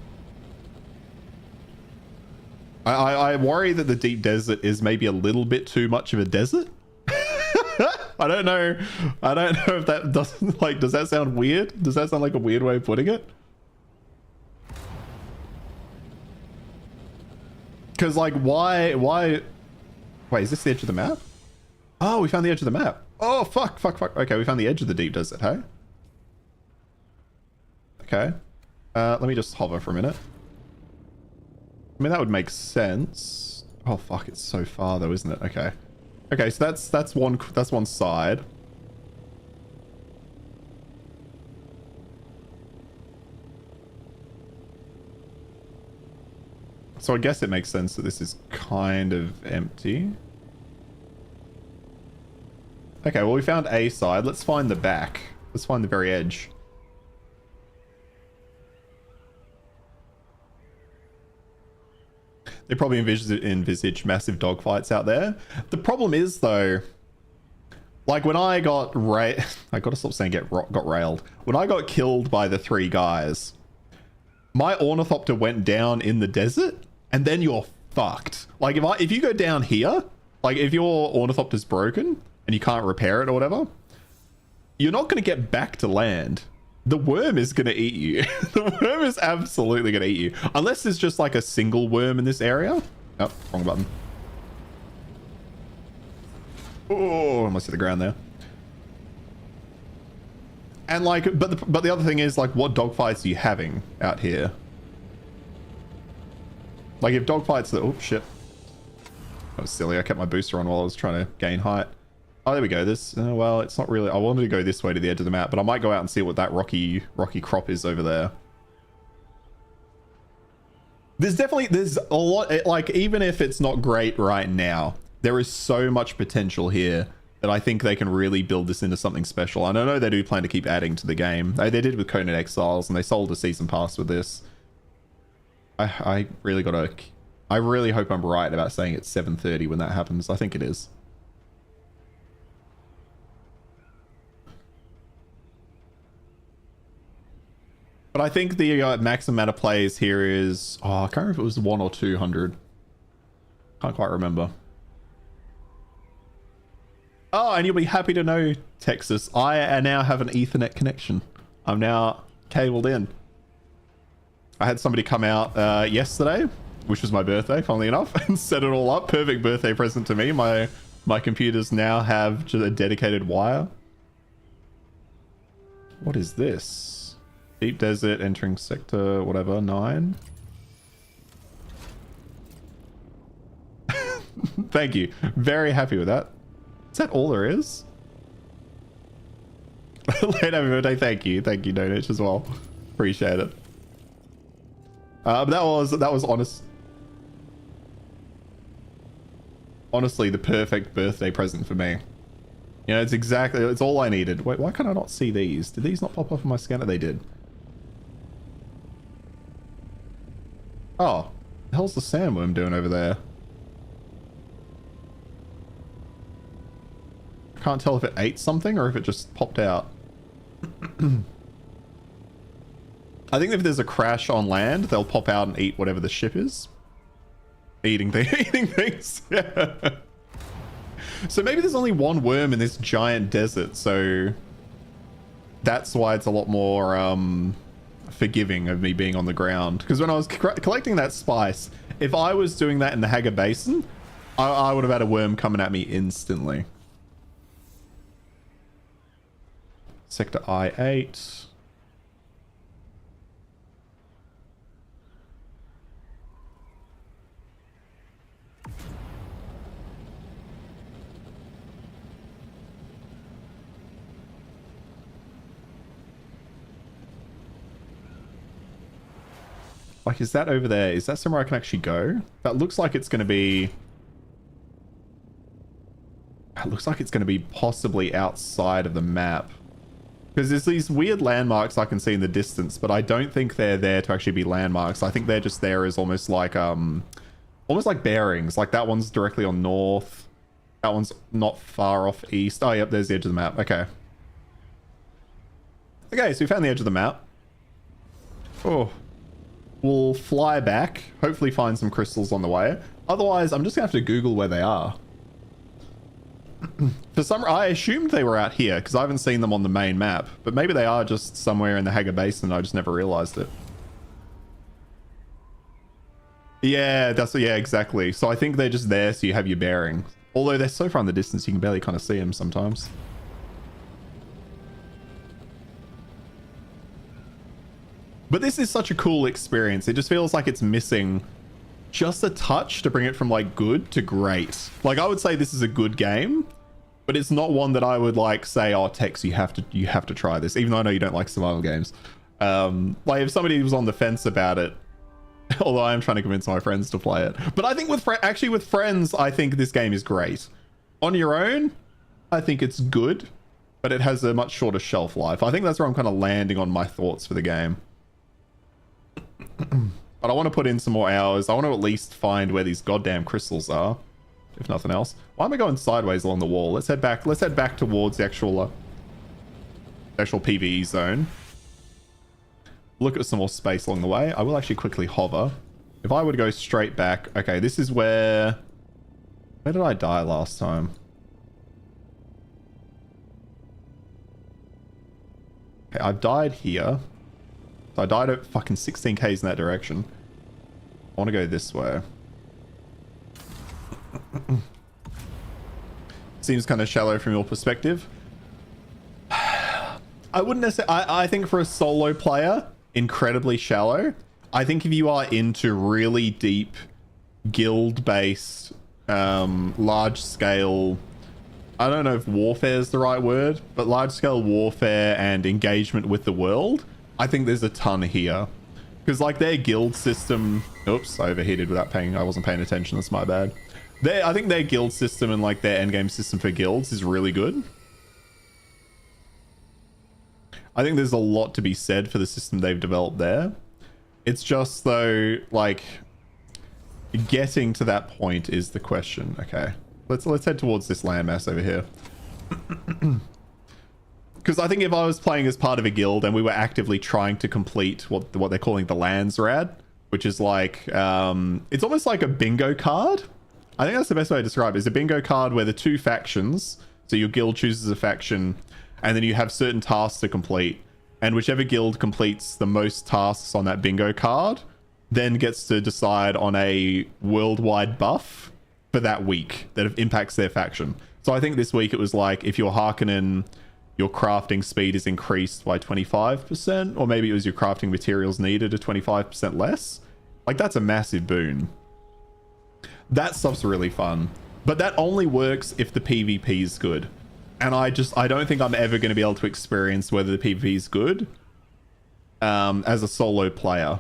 I worry that the deep desert is maybe a little bit too much of a desert. I don't know if that doesn't like, does that sound weird? Does that sound like a weird way of putting it? Because like why wait, is this the edge of the map? Oh, we found the edge of the map. Oh fuck. Okay, we found the edge of the deep desert. Hey, okay, let me just hover for a minute. I mean, that would make sense. Oh fuck, it's so far though, isn't it? Okay, so that's one side. So I guess it makes sense that this is kind of empty. Okay, well, we found a side. Let's find the back. Let's find the very edge. They probably envisage massive dogfights out there. The problem is, though, like when I got I gotta stop saying got railed. When I got killed by the 3 guys, my ornithopter went down in the desert. And then you're fucked. Like if you go down here, like if your ornithopter's broken and you can't repair it or whatever, you're not going to get back to land. The worm is going to eat you. The worm is absolutely going to eat you. Unless there's just like a single worm in this area. Oh, wrong button. Oh, almost hit the ground there. And like, but the other thing is like, what dogfights are you having out here? Like if dogfights, oh shit. That was silly. I kept my booster on while I was trying to gain height. Oh, there we go. This, well, it's not really, I wanted to go this way to the edge of the map, but I might go out and see what that rocky crop is over there. There's a lot, like, even if it's not great right now, there is so much potential here that I think they can really build this into something special. And I know they do plan to keep adding to the game. They did with Conan Exiles, and they sold a season pass with this. I really gotta, I really hope I'm right about saying it's 7:30 when that happens. I think it is. But I think the maximum amount of plays here is, oh, I can't remember if it was 100 or 200. Can't quite remember. Oh, and you'll be happy to know, Texas, I now have an Ethernet connection. I'm now cabled in. I had somebody come out yesterday, which was my birthday, funnily enough, and set it all up. Perfect birthday present to me. My computers now have just a dedicated wire. What is this? Deep desert, entering sector, whatever, 9. Thank you. Very happy with that. Is that all there is? Late happy birthday. Thank you. Thank you, Donich, as well. Appreciate it. But that was honestly the perfect birthday present for me. You know, it's all I needed. Wait, why can I not see these? Did these not pop up on my scanner? They did. Oh, the hell's the sandworm doing over there? I can't tell if it ate something or if it just popped out. I think if there's a crash on land, they'll pop out and eat whatever the ship is. Eating things. Yeah. So maybe there's only one worm in this giant desert, so that's why it's a lot more forgiving of me being on the ground. Because when I was collecting that spice, if I was doing that in the Haga Basin, I would have had a worm coming at me instantly. Sector I-8. Like, is that over there? Is that somewhere I can actually go? That looks like it's going to be... It looks like it's going to be possibly outside of the map. Because there's these weird landmarks I can see in the distance, but I don't think they're there to actually be landmarks. I think they're just there as almost like bearings. Like that one's directly on north. That one's not far off east. Oh, yep, there's the edge of the map. Okay. Okay, so we found the edge of the map. Oh. We'll fly back, hopefully find some crystals on the way. Otherwise, I'm just gonna have to Google where they are. I assumed they were out here because I haven't seen them on the main map, but maybe they are just somewhere in the Haga Basin and I just never realized it. Yeah, yeah, exactly. So I think they're just there so you have your bearing. Although they're so far in the distance, you can barely kind of see them sometimes. But this is such a cool experience. It just feels like it's missing just a touch to bring it from like good to great. Like I would say this is a good game, but it's not one that I would like say, oh, Tex, you have to try this, even though I know you don't like survival games. Like if somebody was on the fence about it, although I am trying to convince my friends to play it. But I think with friends, I think this game is great. On your own, I think it's good, but it has a much shorter shelf life. I think that's where I'm kind of landing on my thoughts for the game. But I want to put in some more hours. I want to at least find where these goddamn crystals are, if nothing else. Why am I going sideways along the wall? Let's head back. Let's head back towards the actual PvE zone. Look at some more space along the way. I will actually quickly hover. If I were to go straight back, okay, this is where did I die last time? Okay, I died here. So I died at fucking 16 k's in that direction. I want to go this way. Seems kind of shallow from your perspective. I wouldn't necessarily... I think for a solo player, incredibly shallow. I think if you are into really deep guild-based, large-scale... I don't know if warfare is the right word, but large-scale warfare and engagement with the world, I think there's a ton here. Because, like, their guild system... Oops, I overheated without paying... I wasn't paying attention. That's my bad. I think their guild system and, like, their endgame system for guilds is really good. I think there's a lot to be said for the system they've developed there. It's just, though, like... Getting to that point is the question. Okay. Let's head towards this landmass over here. Because I think if I was playing as part of a guild and we were actively trying to complete what they're calling the Landsrad, which is like, it's almost like a bingo card. I think that's the best way to describe it, is a bingo card where the two factions, so your guild chooses a faction, and then you have certain tasks to complete. And whichever guild completes the most tasks on that bingo card, then gets to decide on a worldwide buff for that week that impacts their faction. So I think this week it was like, if you're Harkonnen, your crafting speed is increased by 25%, or maybe it was your crafting materials needed are 25% less. Like, that's a massive boon. That stuff's really fun. But that only works if the PvP is good. And I don't think I'm ever going to be able to experience whether the PvP is good as a solo player.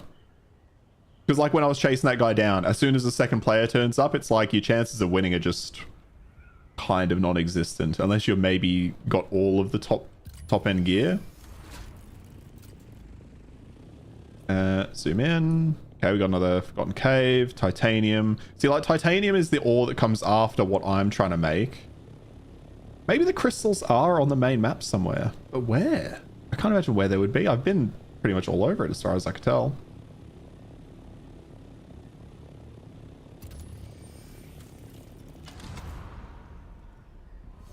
Because, like, when I was chasing that guy down, as soon as the second player turns up, it's like your chances of winning are just kind of non-existent. Unless you're maybe got all of the top-end gear. Zoom in. Okay, we got another Forgotten Cave. Titanium. See, like, titanium is the ore that comes after what I'm trying to make. Maybe the crystals are on the main map somewhere. But where? I can't imagine where they would be. I've been pretty much all over it as far as I could tell.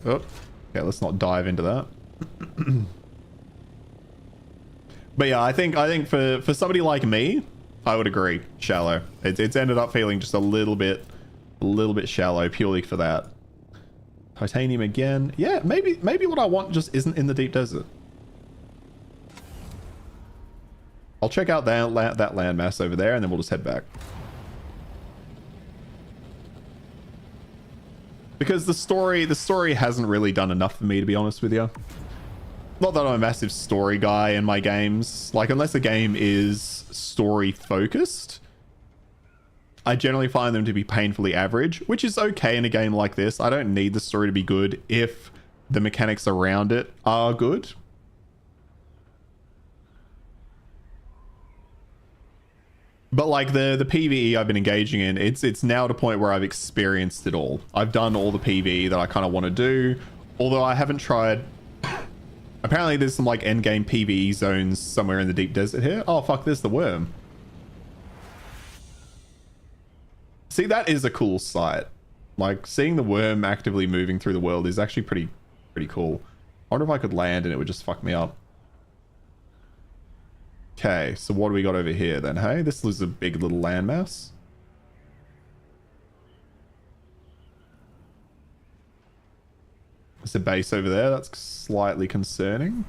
Oh, okay, let's not dive into that. But yeah, I think for somebody like me, I would agree, shallow. It's ended up feeling just a little bit shallow purely for that. Titanium again. Yeah, maybe what I want just isn't in the deep desert. I'll check out that landmass over there, and then we'll just head back. Because the story hasn't really done enough for me, to be honest with you. Not that I'm a massive story guy in my games. Like, unless a game is story focused, I generally find them to be painfully average, which is okay in a game like this. I don't need the story to be good if the mechanics around it are good. But like the PvE I've been engaging in, it's now at a point where I've experienced it all. I've done all the PvE that I kind of want to do, although I haven't tried. Apparently there's some like endgame PvE zones somewhere in the deep desert here. Oh fuck, there's the worm. See, that is a cool sight. Like, seeing the worm actively moving through the world is actually pretty cool. I wonder if I could land and it would just fuck me up. Okay, so what do we got over here then, hey? This is a big little landmass. There's a base over there. That's slightly concerning.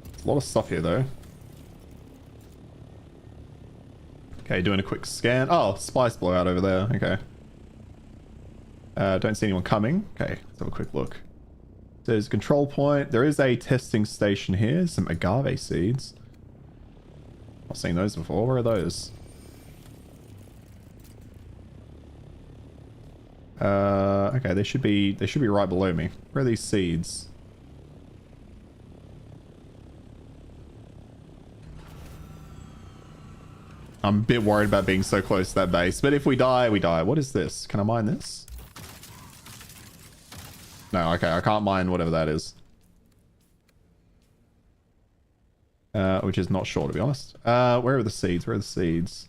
There's a lot of stuff here, though. Okay, doing a quick scan. Oh, spice blowout over there. Okay. Don't see anyone coming. Okay, let's have a quick look. There's a control point. There is a testing station here. Some agave seeds. Not seen those before. Where are those? Okay, they should be right below me. Where are these seeds? I'm a bit worried about being so close to that base, but if we die, we die. What is this? Can I mine this? No, okay, I can't mine whatever that is. Which is not sure, to be honest. Where are the seeds? Where are the seeds?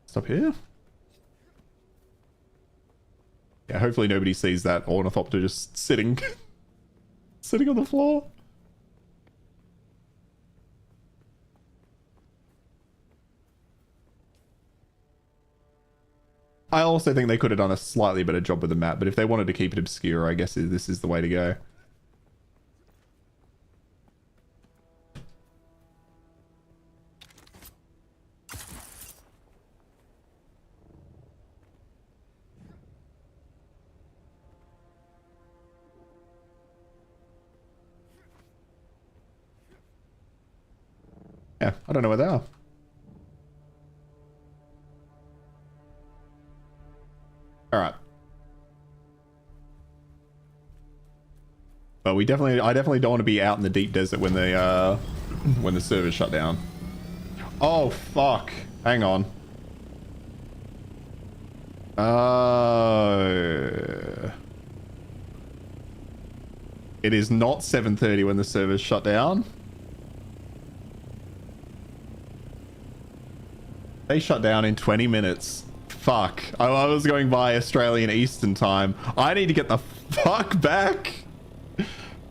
Stop here? Yeah, hopefully nobody sees that ornithopter just sitting Sitting on the floor. I also think they could have done a slightly better job with the map, but if they wanted to keep it obscure, I guess this is the way to go. Yeah, I don't know where they are. All right. But I definitely don't want to be out in the deep desert when the server's shut down. Oh fuck! Hang on. It is not 7:30 when the server's shut down. They shut down in 20 minutes. Fuck. I was going by Australian Eastern time. I need to get the fuck back.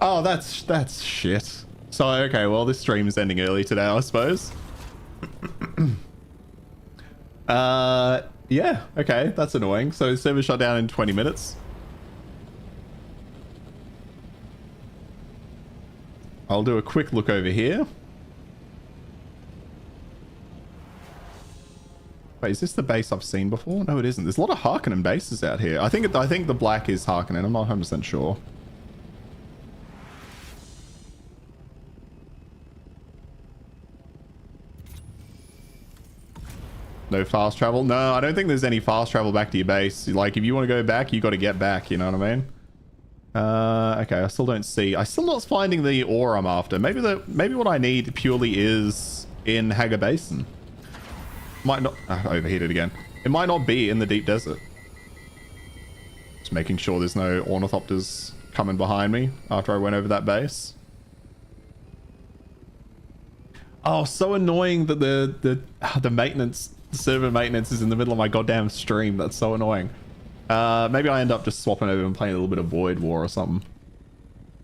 Oh, that's shit. So, okay, well, this stream is ending early today, I suppose. Yeah, okay, that's annoying. So, server shut down in 20 minutes. I'll do a quick look over here. Wait, is this the base I've seen before? No, it isn't. There's a lot of Harkonnen bases out here. I think the black is Harkonnen. I'm not 100% sure. No fast travel? No, I don't think there's any fast travel back to your base. Like, if you want to go back, you got to get back. You know what I mean? Okay, I still don't see. I'm still not finding the ore I'm after. Maybe what I need purely is in Haga Basin. Might not overheated again. It might not be in the deep desert. Just making sure there's no ornithopters coming behind me after I went over that base. Oh, so annoying that the maintenance, the server maintenance is in the middle of my goddamn stream. That's so annoying. Maybe I end up just swapping over and playing a little bit of Void War or something.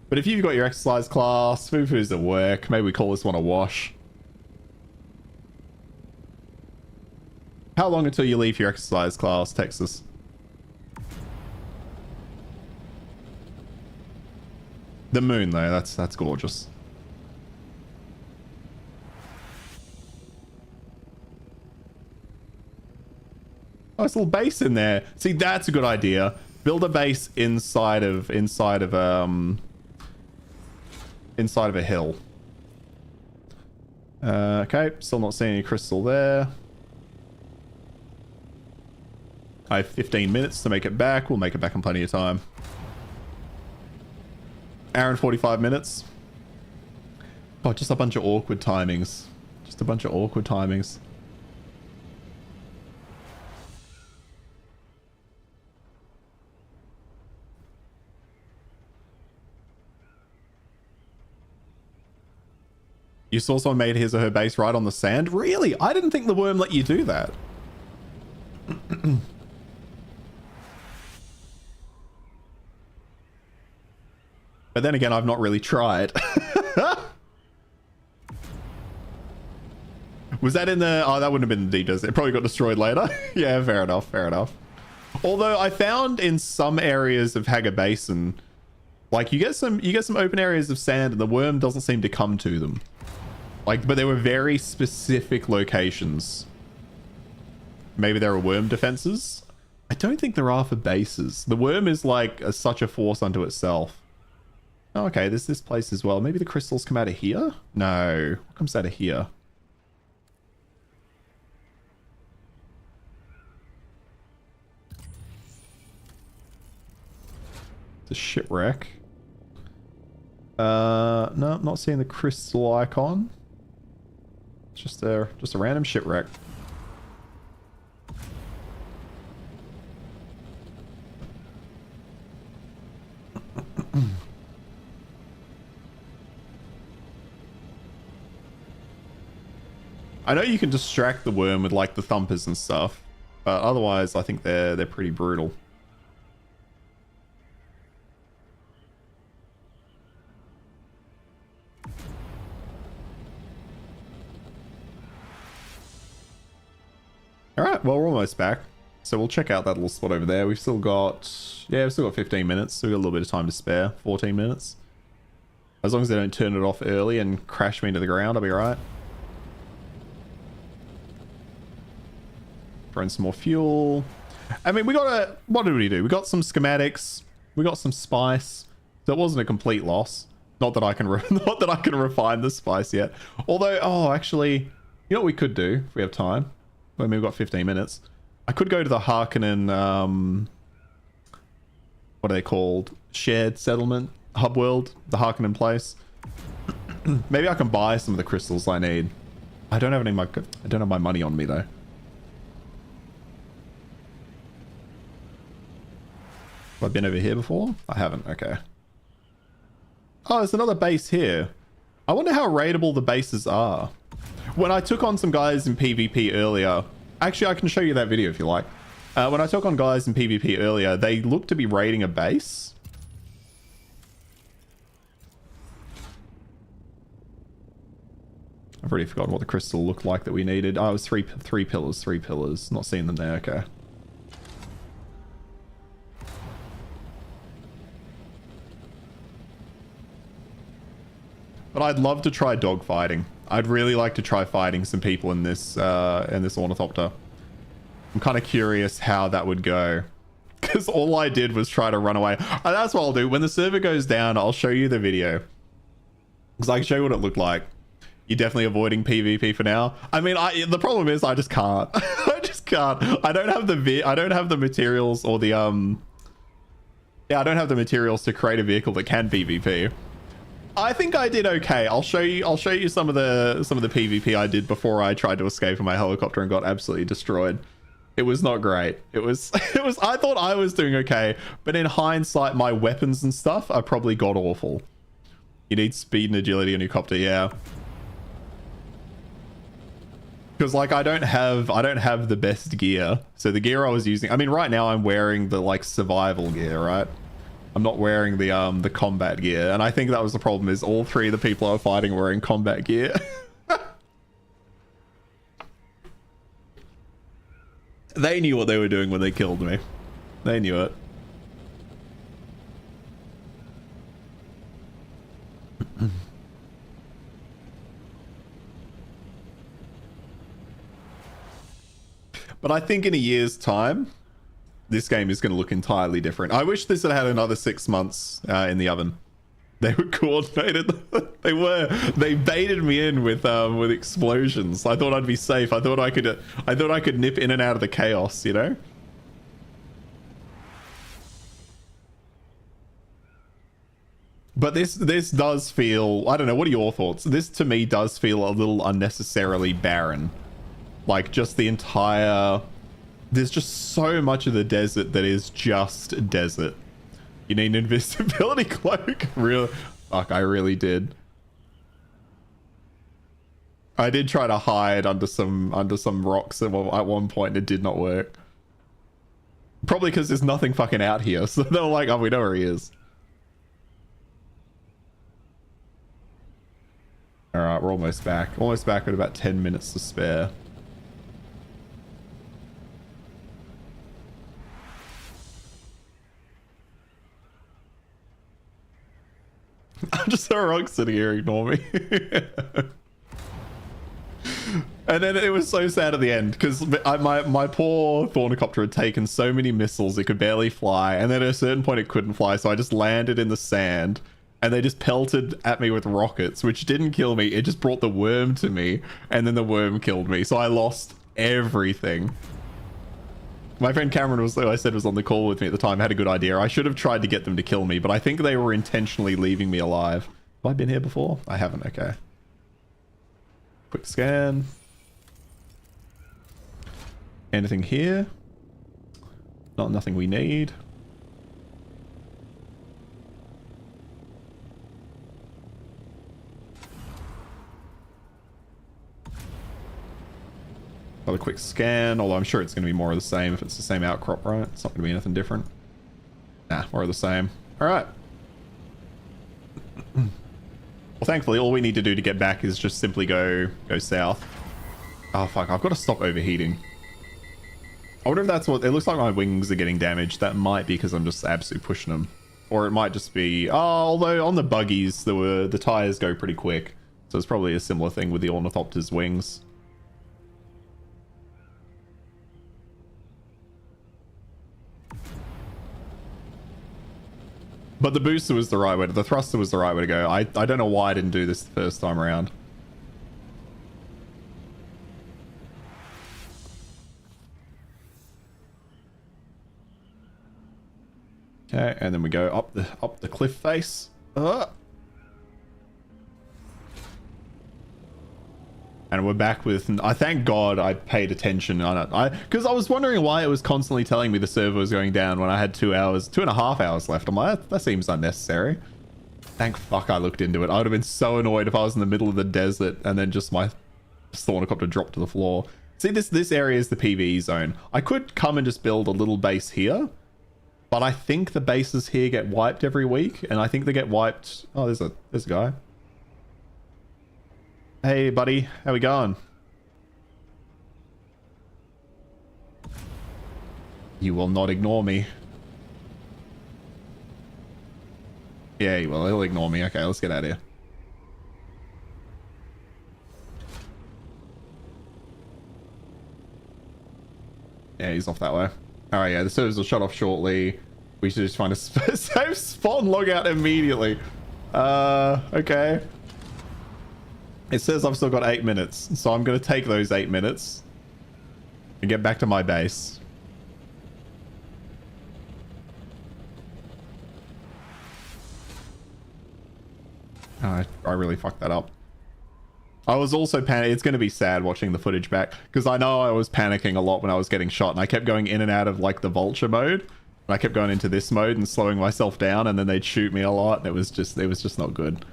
But if you've got your exercise class, Fufu's at work, maybe we call this one a wash. How long until you leave your exercise class, Texas? The moon, though, that's gorgeous. Oh, it's a little base in there. See, that's a good idea. Build a base inside of a hill. Okay, still not seeing any crystal there. I have 15 minutes to make it back. We'll make it back in plenty of time. Hour and 45 minutes. Oh, just a bunch of awkward timings. Just a bunch of awkward timings. You saw someone made his or her base right on the sand? Really? I didn't think the worm let you do that. But then again, I've not really tried. Was that in the... Oh, that wouldn't have been the deep desert. It probably got destroyed later. Yeah, fair enough, fair enough. Although I found in some areas of Haga Basin, like you get some open areas of sand and the worm doesn't seem to come to them. Like, but there were very specific locations. Maybe there are worm defenses. I don't think there are for bases. The worm is like such a force unto itself. Oh, okay, there's this place as well. Maybe the crystals come out of here? No. What comes out of here? It's a shipwreck. No, I'm not seeing the crystal icon. It's just a random shipwreck. I know you can distract the worm with like the thumpers and stuff, but otherwise I think they're pretty brutal. All right, well, we're almost back. So we'll check out that little spot over there. We've still got, yeah, we've still got 15 minutes. So we've got a little bit of time to spare, 14 minutes. As long as they don't turn it off early and crash me into the ground, I'll be all right. Throw in some more fuel. I mean, we got a, what did we do? We got some schematics. We got some spice. So it wasn't a complete loss. Not that I can, not that I can refine the spice yet. Although, oh, actually, you know what we could do if we have time? I mean, we've got 15 minutes. I could go to the Harkonnen, what are they called? Shared settlement, hub world, the Harkonnen place. Maybe I can buy some of the crystals I need. I don't have my money on me though. Have I been over here before? I haven't. Okay. Oh, there's another base here. I wonder how raidable the bases are. When I took on some guys in PvP earlier, actually I can show you that video if you like. When I took on guys in PvP earlier, they looked to be raiding a base. I've already forgotten what the crystal looked like that we needed. Oh, it was three pillars. Not seeing them there. Okay. But I'd love to try dogfighting. I'd really like to try fighting some people in this ornithopter. I'm kind of curious how that would go. Because all I did was try to run away. That's what I'll do. When the server goes down, I'll show you the video. Because I can show you what it looked like. You're definitely avoiding PvP for now. I mean, the problem is I just can't. I just can't. I don't have the materials or the yeah, I don't have the materials to create a vehicle that can PvP. I think I did okay. I'll show you some of the PvP I did before I tried to escape in my helicopter and got absolutely destroyed. It was not great. It was I thought I was doing okay, but in hindsight my weapons and stuff are probably god awful. You need speed and agility in your copter, yeah. Because like I don't have the best gear. So the gear I was using, I mean right now I'm wearing the like survival gear, right? I'm not wearing the combat gear, and I think that was the problem. Is all three of the people I was fighting were wearing combat gear. They knew what they were doing when they killed me. They knew it. But I think in a year's time, this game is going to look entirely different. I wish this had had another 6 months in the oven. They were coordinated. They baited me in with explosions. I thought I'd be safe. I thought I could nip in and out of the chaos, you know? But this does feel, I don't know, what are your thoughts? This to me does feel a little unnecessarily barren. Like just the entire, there's just so much of the desert that is just desert. You need an invisibility cloak. Real fuck, I really did. I did try to hide under some rocks at one point. It did not work. Probably because there's nothing fucking out here. So they were like, oh, we know where he is. All right, we're almost back. Almost back with about 10 minutes to spare. I'm just a rock sitting here, ignore me. And then it was so sad at the end because my poor Thornicopter had taken so many missiles it could barely fly, and then at a certain point it couldn't fly, so I just landed in the sand and they just pelted at me with rockets, which didn't kill me. It just brought the worm to me, and then the worm killed me, so I lost everything. My friend Cameron was, who I said was on the call with me at the time, had a good idea. I should have tried to get them to kill me, but I think they were intentionally leaving me alive. Have I been here before? I haven't. Okay. Quick scan. Anything here? Nothing we need. Another quick scan, although I'm sure it's going to be more of the same if it's the same outcrop, right? It's not going to be anything different. Nah, more of the same. All right. Well, thankfully, all we need to do to get back is just simply go south. Oh, fuck. I've got to stop overheating. I wonder if that's what... It looks like my wings are getting damaged. That might be because I'm just absolutely pushing them. Or it might just be... Oh, although on the buggies, the tires go pretty quick. So it's probably a similar thing with the Ornithopter's wings. But the booster was the right way. The thruster was the right way to go. I don't know why I didn't do this the first time around. Okay, and then we go up the cliff face. And we're back with... I thank God I paid attention on it. Because I was wondering why it was constantly telling me the server was going down when I had 2.5 hours left. I'm like, that seems unnecessary. Thank fuck I looked into it. I would have been so annoyed if I was in the middle of the desert and then just my Thornicopter dropped to the floor. See, this area is the PvE zone. I could come and just build a little base here. But I think the bases here get wiped every week. And I think they get wiped... Oh, there's a guy. Hey, buddy. How we going? You will not ignore me. Yeah, he will. He'll ignore me. Okay, let's get out of here. Yeah, he's off that way. Alright, yeah, the servers will shut off shortly. We should just find a safe spot and log out immediately. Okay. It says I've still got 8 minutes, so I'm going to take those 8 minutes and get back to my base. Oh, I really fucked that up. I was also panicking. It's going to be sad watching the footage back because I know I was panicking a lot when I was getting shot and I kept going in and out of like the vulture mode. And I kept going into this mode and slowing myself down and then they'd shoot me a lot. And it was just not good.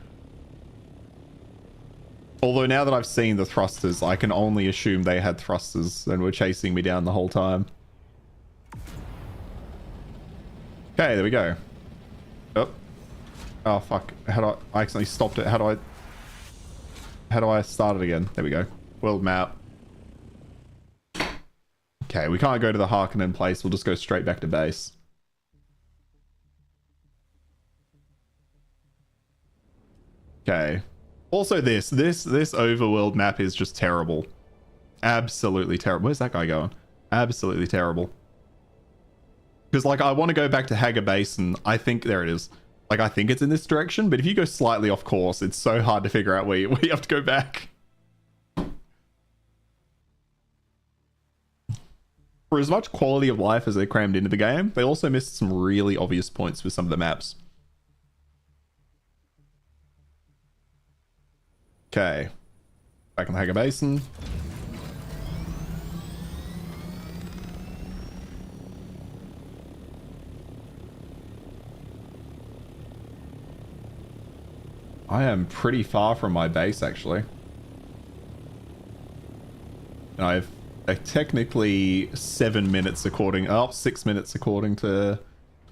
Although now that I've seen the thrusters, I can only assume they had thrusters and were chasing me down the whole time. Okay, there we go. Oh, fuck. How do I accidentally stopped it. How do I start it again? There we go. World map. Okay, we can't go to the Harkonnen place. We'll just go straight back to base. Okay. Also this overworld map is just terrible. Absolutely terrible. Where's that guy going? Absolutely terrible. Because like I want to go back to Hager Basin. I think there it is. Like I think it's in this direction, but if you go slightly off course, it's so hard to figure out where you have to go back. For as much quality of life as they crammed into the game, they also missed some really obvious points with some of the maps. Okay. Back in the Hager Basin. I am pretty far from my base, actually. And I've technically 7 minutes according... Oh, 6 minutes according to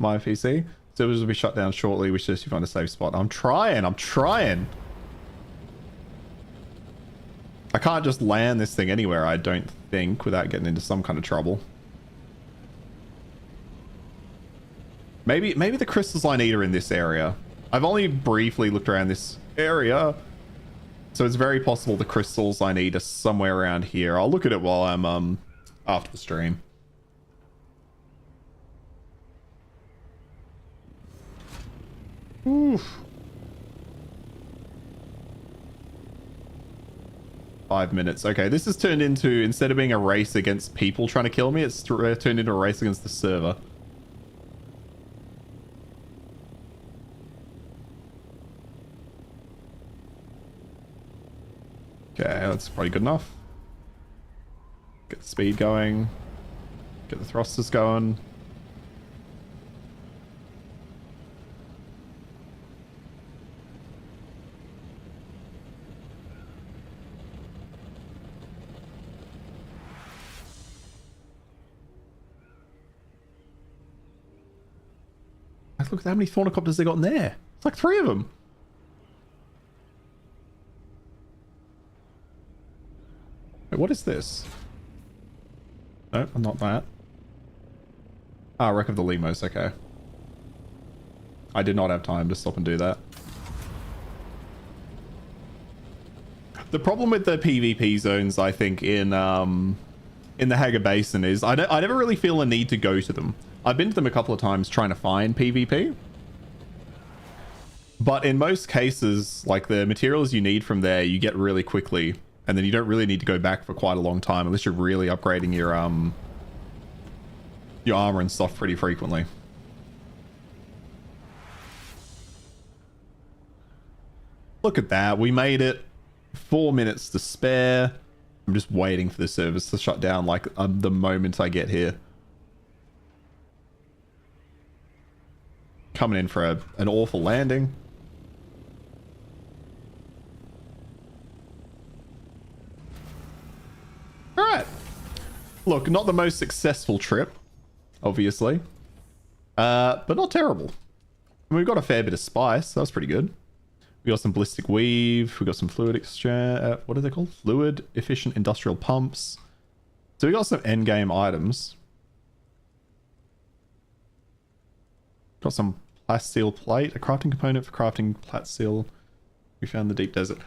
my PC. Servers will be shut down shortly. We should just find a safe spot. I'm trying. I can't just land this thing anywhere, I don't think, without getting into some kind of trouble. Maybe the crystals I need are in this area. I've only briefly looked around this area, so it's very possible the crystals I need are somewhere around here. I'll look at it while I'm after the stream. Oof. 5 minutes. Okay, this has turned into, instead of being a race against people trying to kill me, it's turned into a race against the server. Okay, that's probably good enough. Get the speed going. Get the thrusters going. Look at how many Thornicopters they got in there. It's like 3 of them. Wait, what is this? No, not that. Ah, wreck of the Limos, okay. I did not have time to stop and do that. The problem with the PvP zones, I think, in the Hager Basin is I never really feel a need to go to them. I've been to them a couple of times trying to find PvP. But in most cases, like the materials you need from there, you get really quickly. And then you don't really need to go back for quite a long time unless you're really upgrading your armor and stuff pretty frequently. Look at that. We made it. 4 minutes to spare. I'm just waiting for the service to shut down like the moment I get here. Coming in for an awful landing. Alright. Look, not the most successful trip, obviously. But not terrible. I mean, we've got a fair bit of spice. That was pretty good. We got some ballistic weave. We got some fluid exchange. What are they called? Fluid efficient industrial pumps. So we got some end game items. Got some plasteel plate, a crafting component for crafting plasteel. We found the deep desert.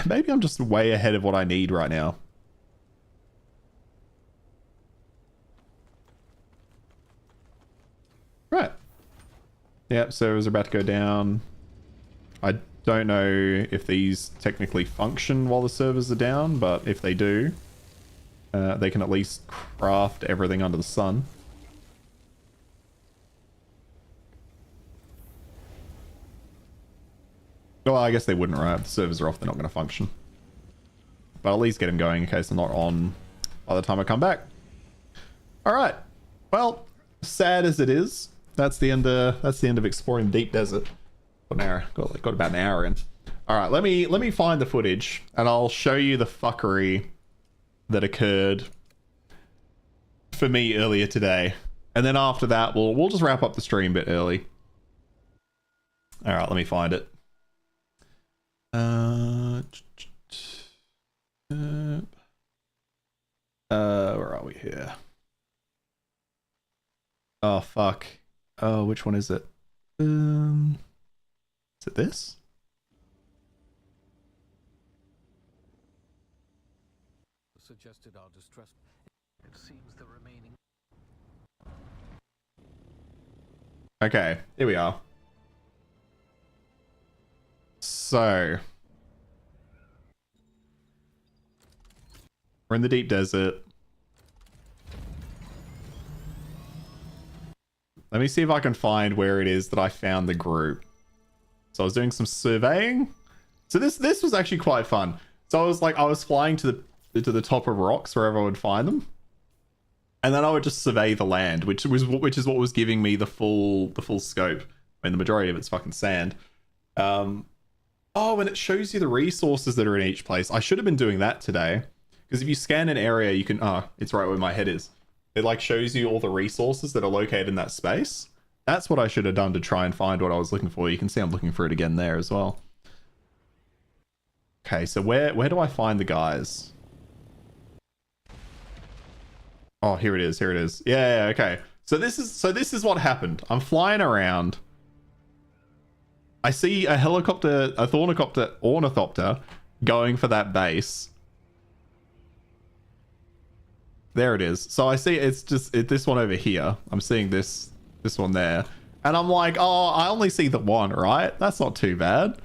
Maybe I'm just way ahead of what I need right now. Right. Yep, servers are about to go down. I don't know if these technically function while the servers are down, but if they do, they can at least craft everything under the sun. Well, I guess they wouldn't, right? If the servers are off, they're not going to function. But at least get them going in case they're not on by the time I come back. All right. Well, sad as it is, that's the end of exploring the deep desert. Got about an hour in. All right, let me find the footage and I'll show you the fuckery that occurred for me earlier today. And then after that, we'll just wrap up the stream a bit early. All right, let me find it. Where are we here? Oh fuck. Oh, which one is it? Is it this? Suggested our distress. It seems the remaining. Okay, here we are. So we're in the deep desert. Let me see if I can find where it is that I found the group. So I was doing some surveying. So this was actually quite fun. So I was flying to the top of rocks wherever I would find them. And then I would just survey the land, which is what was giving me the full scope. I mean, the majority of it's fucking sand. Oh, and it shows you the resources that are in each place. I should have been doing that today. Because if you scan an area, you can... Oh, it's right where my head is. It like shows you all the resources that are located in that space. That's what I should have done to try and find what I was looking for. You can see I'm looking for it again there as well. Okay, so where do I find the guys? Oh, here it is. Here it is. Yeah, okay. So this is what happened. I'm flying around. I see a helicopter, a ornithopter going for that base. There it is. So I see it's just this one over here. I'm seeing this one there. And I'm like, oh, I only see the one, right? That's not too bad.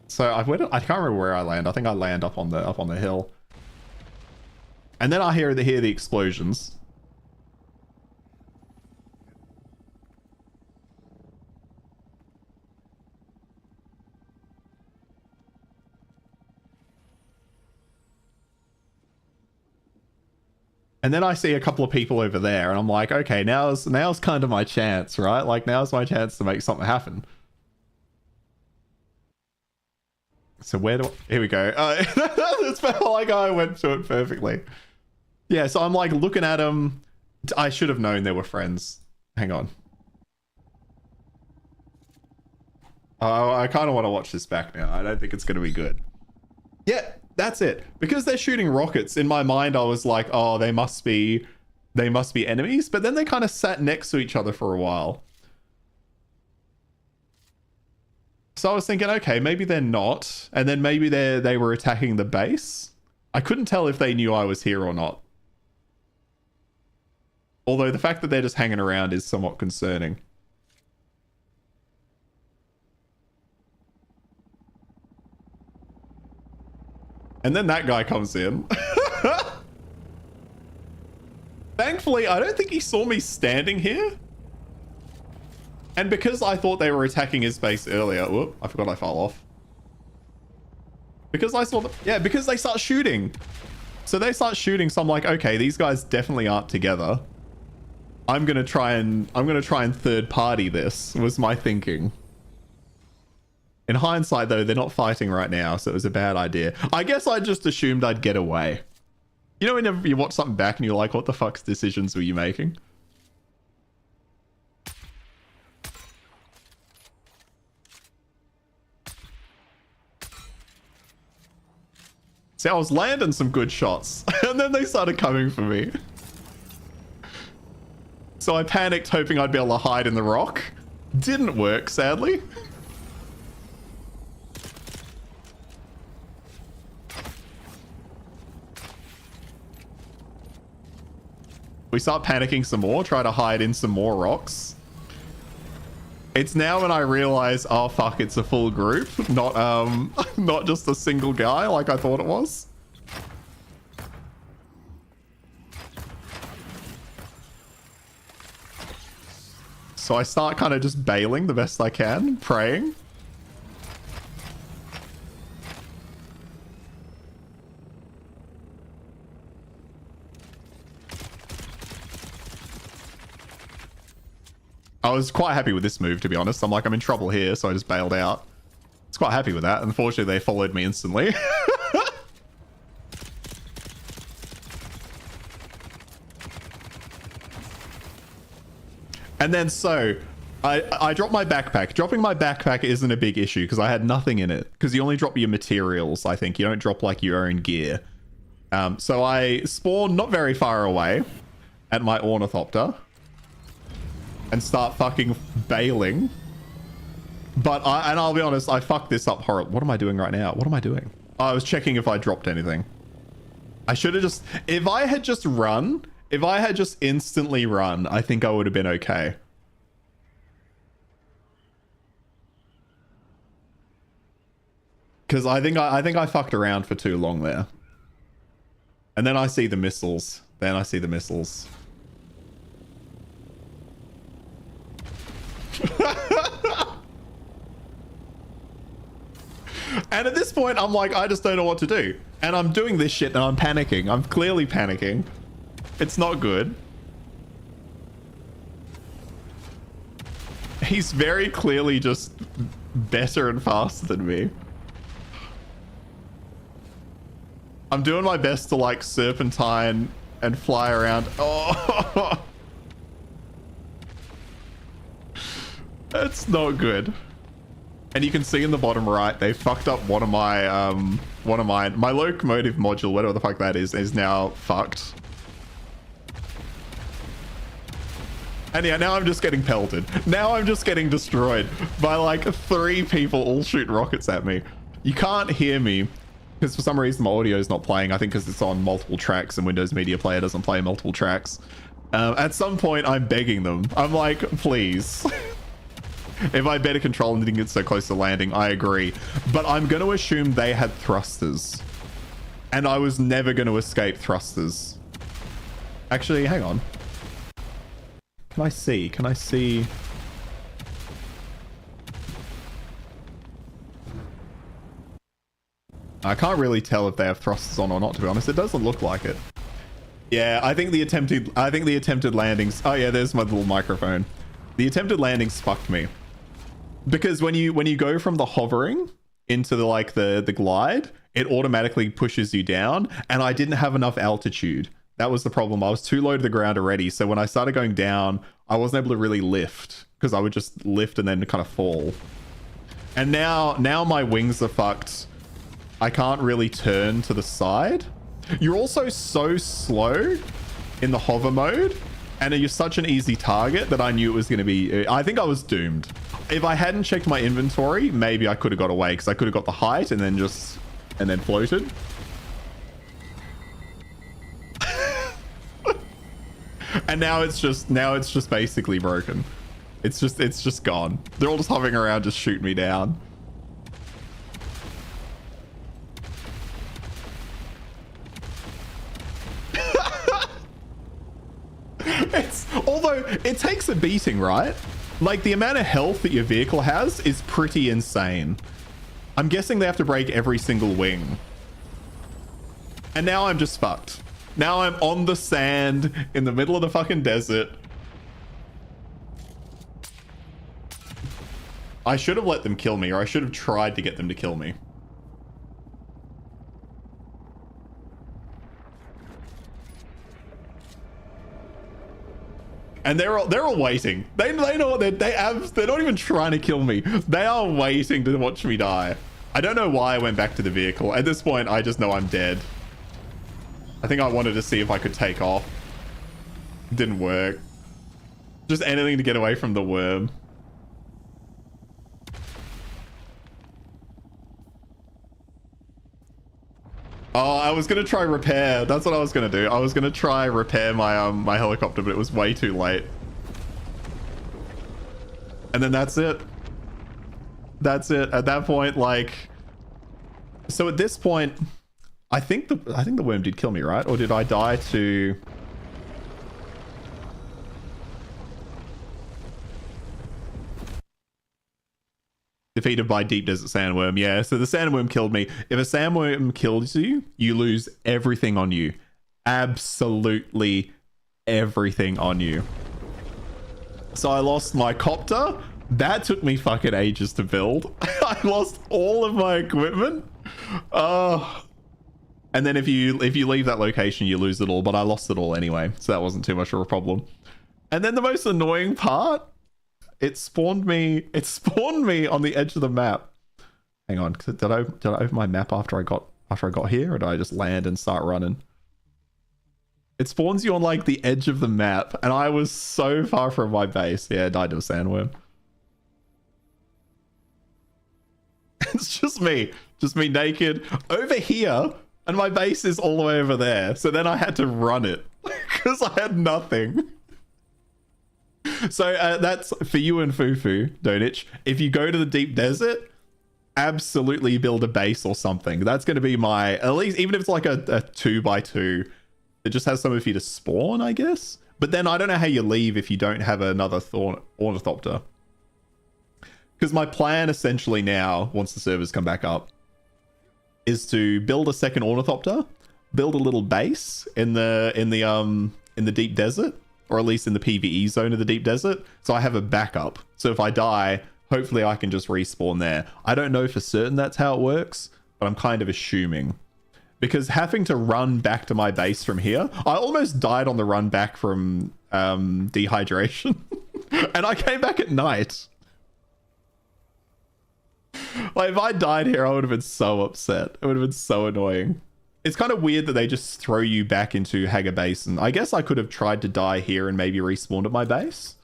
So I can't remember where I land. I think I land up on the hill. And then I hear the explosions. And then I see a couple of people over there, and I'm like, okay, now's kind of my chance, right? Like, now's my chance to make something happen. So where do I... Here we go. It's like I went to it perfectly. Yeah, so I'm like looking at them. I should have known they were friends. Hang on. I kind of want to watch this back now. I don't think it's going to be good. Yeah, that's it. Because they're shooting rockets, in my mind I was like, oh, they must be they must be enemies, but then they kind of sat next to each other for a while. So I was thinking, okay, maybe they're not, and then maybe they were attacking the base. I couldn't tell if they knew I was here or not. Although the fact that they're just hanging around is somewhat concerning. And then that guy comes in. Thankfully, I don't think he saw me standing here. And because I thought they were attacking his base earlier... Whoop, I forgot I fell off. Because I saw them... Yeah, because they start shooting. So they start shooting, so I'm like, okay, these guys definitely aren't together. I'm gonna try and third party this, was my thinking. In hindsight, though, they're not fighting right now, so it was a bad idea. I guess I just assumed I'd get away. You know, whenever you watch something back and you're like, what the fuck's decisions were you making? See, I was landing some good shots, and then they started coming for me. So I panicked, hoping I'd be able to hide in the rock. Didn't work, sadly. We start panicking some more, try to hide in some more rocks. It's now when I realize, oh fuck, it's a full group, not not just a single guy like I thought it was. So I start kind of just bailing the best I can, praying. I was quite happy with this move, to be honest. I'm like, I'm in trouble here, so I just bailed out. I was quite happy with that. Unfortunately, they followed me instantly. And then so, I dropped my backpack. Dropping my backpack isn't a big issue because I had nothing in it. Because you only drop your materials, I think. You don't drop like your own gear. So I spawned not very far away at my ornithopter. And start fucking bailing. But I'll be honest, I fucked this up horribly. What am I doing right now? What am I doing? I was checking if I dropped anything. I should have just... If I had just run... If I had just instantly run, I think I would have been okay. Because I think I fucked around for too long there. And then I see the missiles. And at this point, I'm like, I just don't know what to do. And I'm doing this shit and I'm panicking. I'm clearly panicking. It's not good. He's very clearly just better and faster than me. I'm doing my best to like serpentine and fly around. Oh, that's not good. And you can see in the bottom right, they fucked up one of my my locomotive module, whatever the fuck that is now fucked. And yeah, now I'm just getting pelted. Now I'm just getting destroyed by like 3 people all shooting rockets at me. You can't hear me because for some reason my audio is not playing. I think because it's on multiple tracks and Windows Media Player doesn't play multiple tracks. At some point, I'm begging them. I'm like, please. If I had better control and didn't get so close to landing, I agree. But I'm going to assume they had thrusters. And I was never going to escape thrusters. Actually, hang on. Can I see? Can I see? I can't really tell if they have thrusters on or not, to be honest. It doesn't look like it. Yeah, I think the attempted landings... Oh yeah, there's my little microphone. The attempted landings fucked me. Because when you go from the hovering into the glide, it automatically pushes you down, and I didn't have enough altitude. That was the problem. I was too low to the ground already, so when I started going down, I wasn't able to really lift, because I would just lift and then kind of fall. And now my wings are fucked. I can't really turn to the side. You're also so slow in the hover mode, and you're such an easy target that I knew it was going to be... I think I was doomed. If I hadn't checked my inventory, maybe I could have got away, because I could have got the height and then just... and then floated. And now it's just basically broken. It's just gone. They're all just hovering around, just shooting me down. Although it takes a beating, right? Like, the amount of health that your vehicle has is pretty insane. I'm guessing they have to break every single wing. And now I'm just fucked. Now I'm on the sand in the middle of the fucking desert. I should have let them kill me, or I should have tried to get them to kill me. And they're all waiting. They know what they're not even trying to kill me. They are waiting to watch me die. I don't know why I went back to the vehicle. At this point, I just know I'm dead. I think I wanted to see if I could take off. It didn't work. Just anything to get away from the worm. Oh, I was gonna try repair. That's what I was gonna do. I was gonna try repair my my helicopter, but it was way too late. And then that's it. That's it. At that point, like, so at this point, I think the worm did kill me, right? Or did I die to... Defeated by deep desert sandworm. Yeah, so the sandworm killed me. If a sandworm kills you, you lose everything on you. Absolutely everything on you. So I lost my copter. That took me fucking ages to build. I lost all of my equipment. And then if you leave that location, you lose it all. But I lost it all anyway, so that wasn't too much of a problem. And then the most annoying part, it spawned me on the edge of the map. Hang on, did I open my map after I got here, or did I just land and start running? It spawns you on like the edge of the map, and I was so far from my base. Yeah, I died to a sandworm. It's just me naked over here, and my base is all the way over there. So then I had to run it because I had nothing. So that's for you and Fufu, Donich. If you go to the deep desert, absolutely build a base or something. That's going to be my, at least, even if it's like a 2x2, it just has somewhere for you to spawn, I guess. But then I don't know how you leave if you don't have another ornithopter. Because my plan essentially now, once the servers come back up, is to build a second ornithopter, build a little base in the deep desert, or at least in the PvE zone of the deep desert, so I have a backup. So if I die, hopefully I can just respawn there. I don't know for certain that's how it works, but I'm kind of assuming. Because having to run back to my base from here, I almost died on the run back from dehydration. And I came back at night. Like, if I died here, I would have been so upset. It would have been so annoying. It's kind of weird that they just throw you back into Hager Basin. I guess I could have tried to die here and maybe respawned at my base.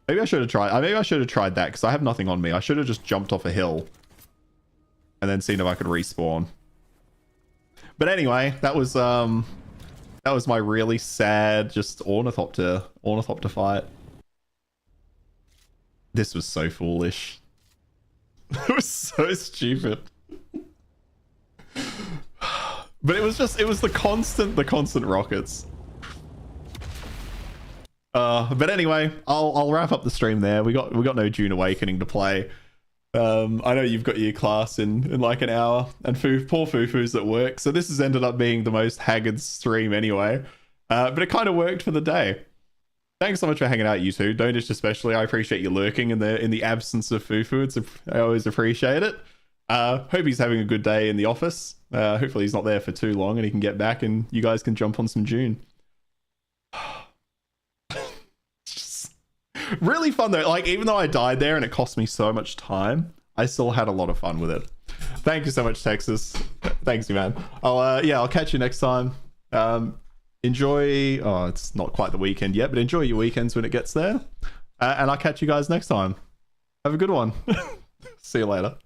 Maybe I should have tried. Maybe I should have tried that because I have nothing on me. I should have just jumped off a hill and then seen if I could respawn. But anyway, that was my really sad just ornithopter fight. This was so foolish. It was so stupid. But it was the constant rockets. But anyway, I'll wrap up the stream there. We got no Dune Awakening to play. I know you've got your class in like an hour, and poor Fufu's at work, so this has ended up being the most haggard stream anyway. But it kind of worked for the day. Thanks so much for hanging out, you two. Donich especially. I appreciate you lurking in the absence of Fufu. I always appreciate it. Hope he's having a good day in the office. Hopefully he's not there for too long and he can get back and you guys can jump on some Dune. Really fun though. Like, even though I died there and it cost me so much time, I still had a lot of fun with it. Thank you so much, Texas. Thanks, you man. I'll catch you next time. enjoy. Oh, it's not quite the weekend yet, but enjoy your weekends when it gets there. And I'll catch you guys next time. Have a good one. See you later.